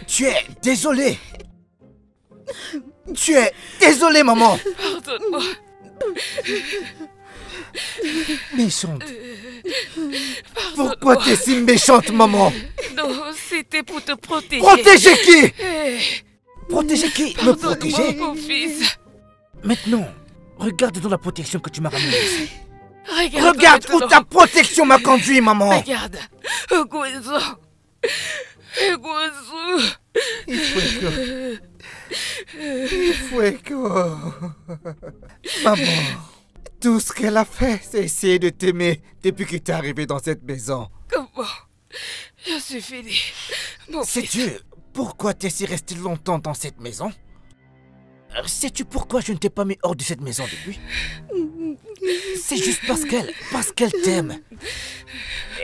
Tu es désolé. Tu es désolé, maman. Pardonne-moi. Méchante. Pourquoi t'es si méchante, maman? Non, c'était pour te protéger. Protéger qui? Eh, Protéger qui? Me pardonne-moi, protéger? mon fils. Maintenant, regarde dans la protection que tu m'as ramenée ici. Regarde Regarde où ta protection m'a conduit, maman. Regarde. Guizo. Guizo. Fuego. Maman, tout ce qu'elle a fait, c'est essayer de t'aimer depuis que t'es arrivé dans cette maison. Comment? Je suis fini. Mon fils. Sais-tu pourquoi t'es si resté longtemps dans cette maison? Sais-tu pourquoi je ne t'ai pas mis hors de cette maison depuis? C'est juste parce qu'elle t'aime.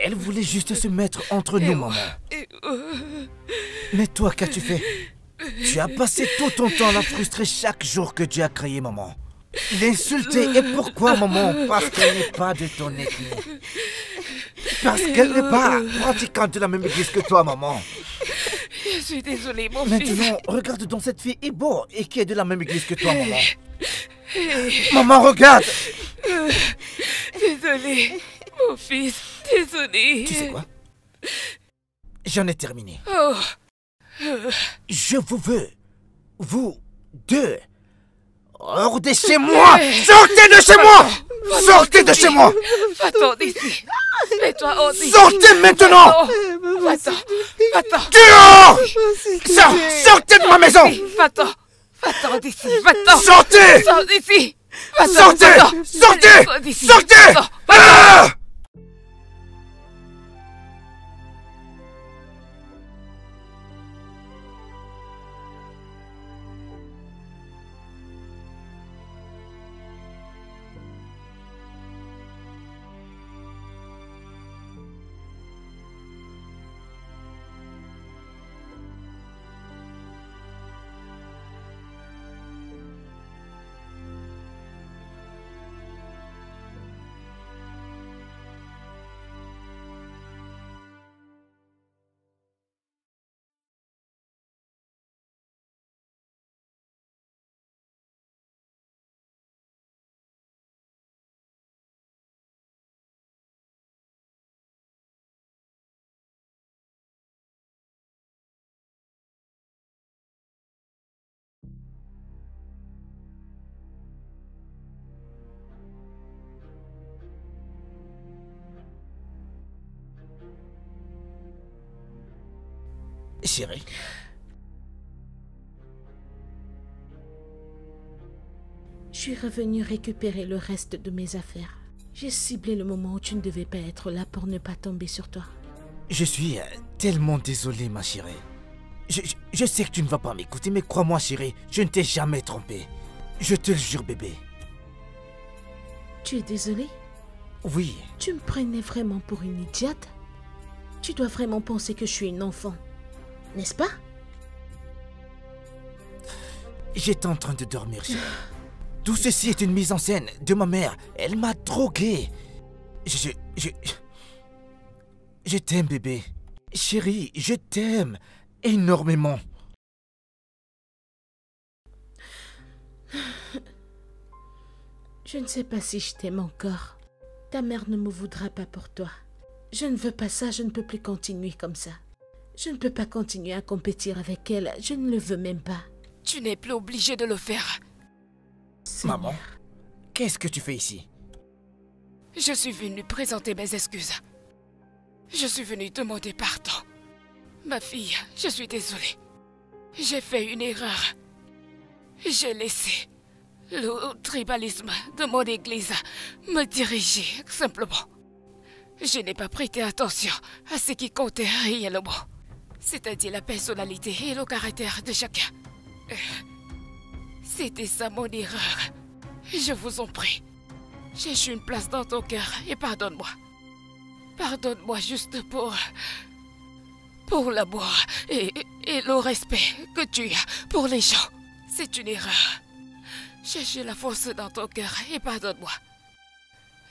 Elle voulait juste se mettre entre nous, maman. Mais toi, qu'as-tu fait? Tu as passé tout ton temps à la frustrer chaque jour que Dieu a créé, maman. L'insulter, et pourquoi, maman? Parce qu'elle n'est pas de ton ethnie. Parce qu'elle n'est pas pratiquante de la même église que toi, maman. Je suis désolée, mon fils. Maintenant, regarde donc cette fille Ibo et qui est de la même église que toi, maman. Maman, regarde! Désolée, mon fils. Désolée. Tu sais quoi? J'en ai terminé. Oh. Je vous veux, vous deux, hors de chez moi! Sortez de chez moi! Sortez de chez moi! Va-t'en d'ici. Mets-toi hors d'ici. Sortez maintenant! Va-t'en. Va-t'en. Dehors! Sortez de ma maison! Va-t'en. Va-t'en d'ici. Va-t'en. Sortez! Sors d'ici. Va-t'en. Sortez! Va-t'en. Sortez! Sors d'ici. Sortez! Va-t'en. Ah! Chérie. Je suis revenue récupérer le reste de mes affaires. J'ai ciblé le moment où tu ne devais pas être là pour ne pas tomber sur toi. Je suis tellement désolé, ma chérie. Je sais que tu ne vas pas m'écouter, mais crois-moi, chérie, je ne t'ai jamais trompé. Je te le jure, bébé. Tu es désolée? Oui. Tu me prenais vraiment pour une idiote? Tu dois vraiment penser que je suis une enfant, n'est-ce pas? J'étais en train de dormir, chérie. Tout ceci est une mise en scène de ma mère. Elle m'a drogué. Je t'aime, bébé. Chérie, je t'aime énormément. Je ne sais pas si je t'aime encore. Ta mère ne me voudra pas pour toi. Je ne veux pas ça, je ne peux plus continuer comme ça. Je ne peux pas continuer à compétir avec elle, je ne le veux même pas. Tu n'es plus obligé de le faire. Seigneur. Maman, qu'est-ce que tu fais ici? Je suis venue présenter mes excuses. Je suis venue demander pardon. Ma fille, je suis désolée. J'ai fait une erreur. J'ai laissé le tribalisme de mon église me diriger, simplement. Je n'ai pas prêté attention à ce qui comptait réellement, c'est-à-dire la personnalité et le caractère de chacun. C'était ça mon erreur. Je vous en prie. Cherche une place dans ton cœur et pardonne-moi. Pardonne-moi juste pour l'amour et le respect que tu as pour les gens. C'est une erreur. Cherche la force dans ton cœur et pardonne-moi.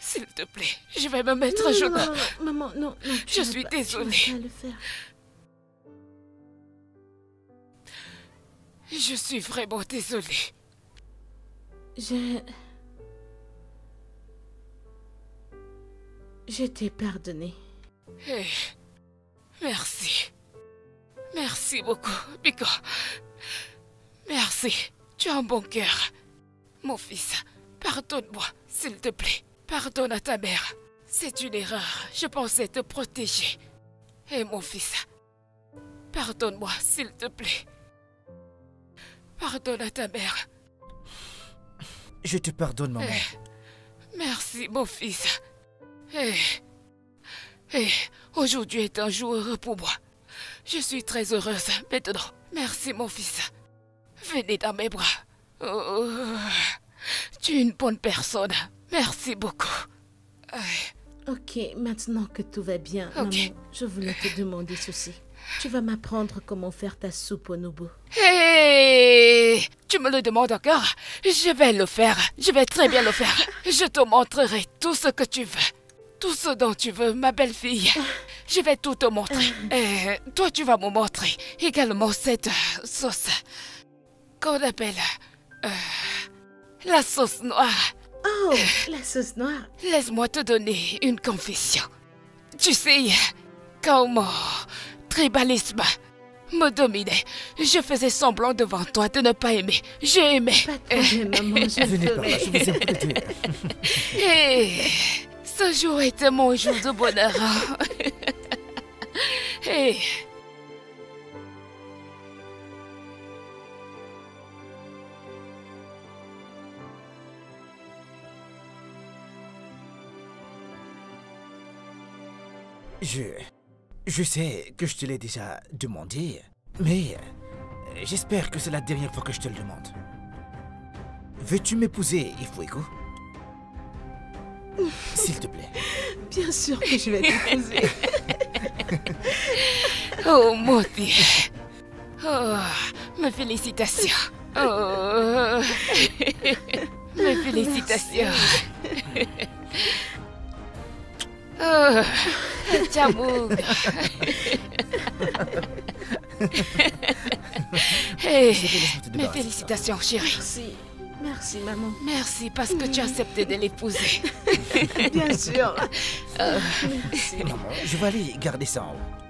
S'il te plaît, je vais me mettre à genoux. Non, maman, non. Je suis désolée. Tu vas pas le faire. Je suis vraiment désolée. Je t'ai pardonné. Hey, merci. Merci beaucoup, Biko. Merci. Tu as un bon cœur. Mon fils, pardonne-moi, s'il te plaît. Pardonne à ta mère. C'est une erreur. Je pensais te protéger. Et mon fils, pardonne-moi, s'il te plaît. Pardonne à ta mère. Je te pardonne, maman. Merci, mon fils. Aujourd'hui est un jour heureux pour moi. Je suis très heureuse maintenant. Merci, mon fils. Venez dans mes bras. Oh, tu es une bonne personne. Merci beaucoup. Ok, maintenant que tout va bien, Ok. maman, je voulais te demander ceci. Tu vas m'apprendre comment faire ta soupe au noubu. Hey, tu me le demandes encore? Je vais le faire. Je vais très bien le faire. Je te montrerai tout ce que tu veux. Tout ce dont tu veux, ma belle-fille. Je vais tout te montrer. Et toi, tu vas me montrer également cette sauce qu'on appelle la sauce noire. Oh, la sauce noire. Laisse-moi te donner une confession. Tu sais, quand mon tribalisme me dominait, je faisais semblant devant toi de ne pas aimer. J'ai aimé. Pas de problème, maman, je Venez par là, ferai. je vous aime tous les deux. Et ce jour était mon jour de bonheur. Et Je sais que je te l'ai déjà demandé, mais j'espère que c'est la dernière fois que je te le demande. Veux-tu m'épouser, Ifueko? S'il te plaît. Bien sûr que je vais t'épouser. oh mon Dieu. Oh, mes félicitations. Oh, mes félicitations. Oh, Jamoug. Hey, Laisse-moi te mes débarrasser. félicitations, chérie. Merci. Merci, maman. Merci parce que tu as accepté de l'épouser. Bien sûr. Merci. Maman, je vais aller garder ça en haut.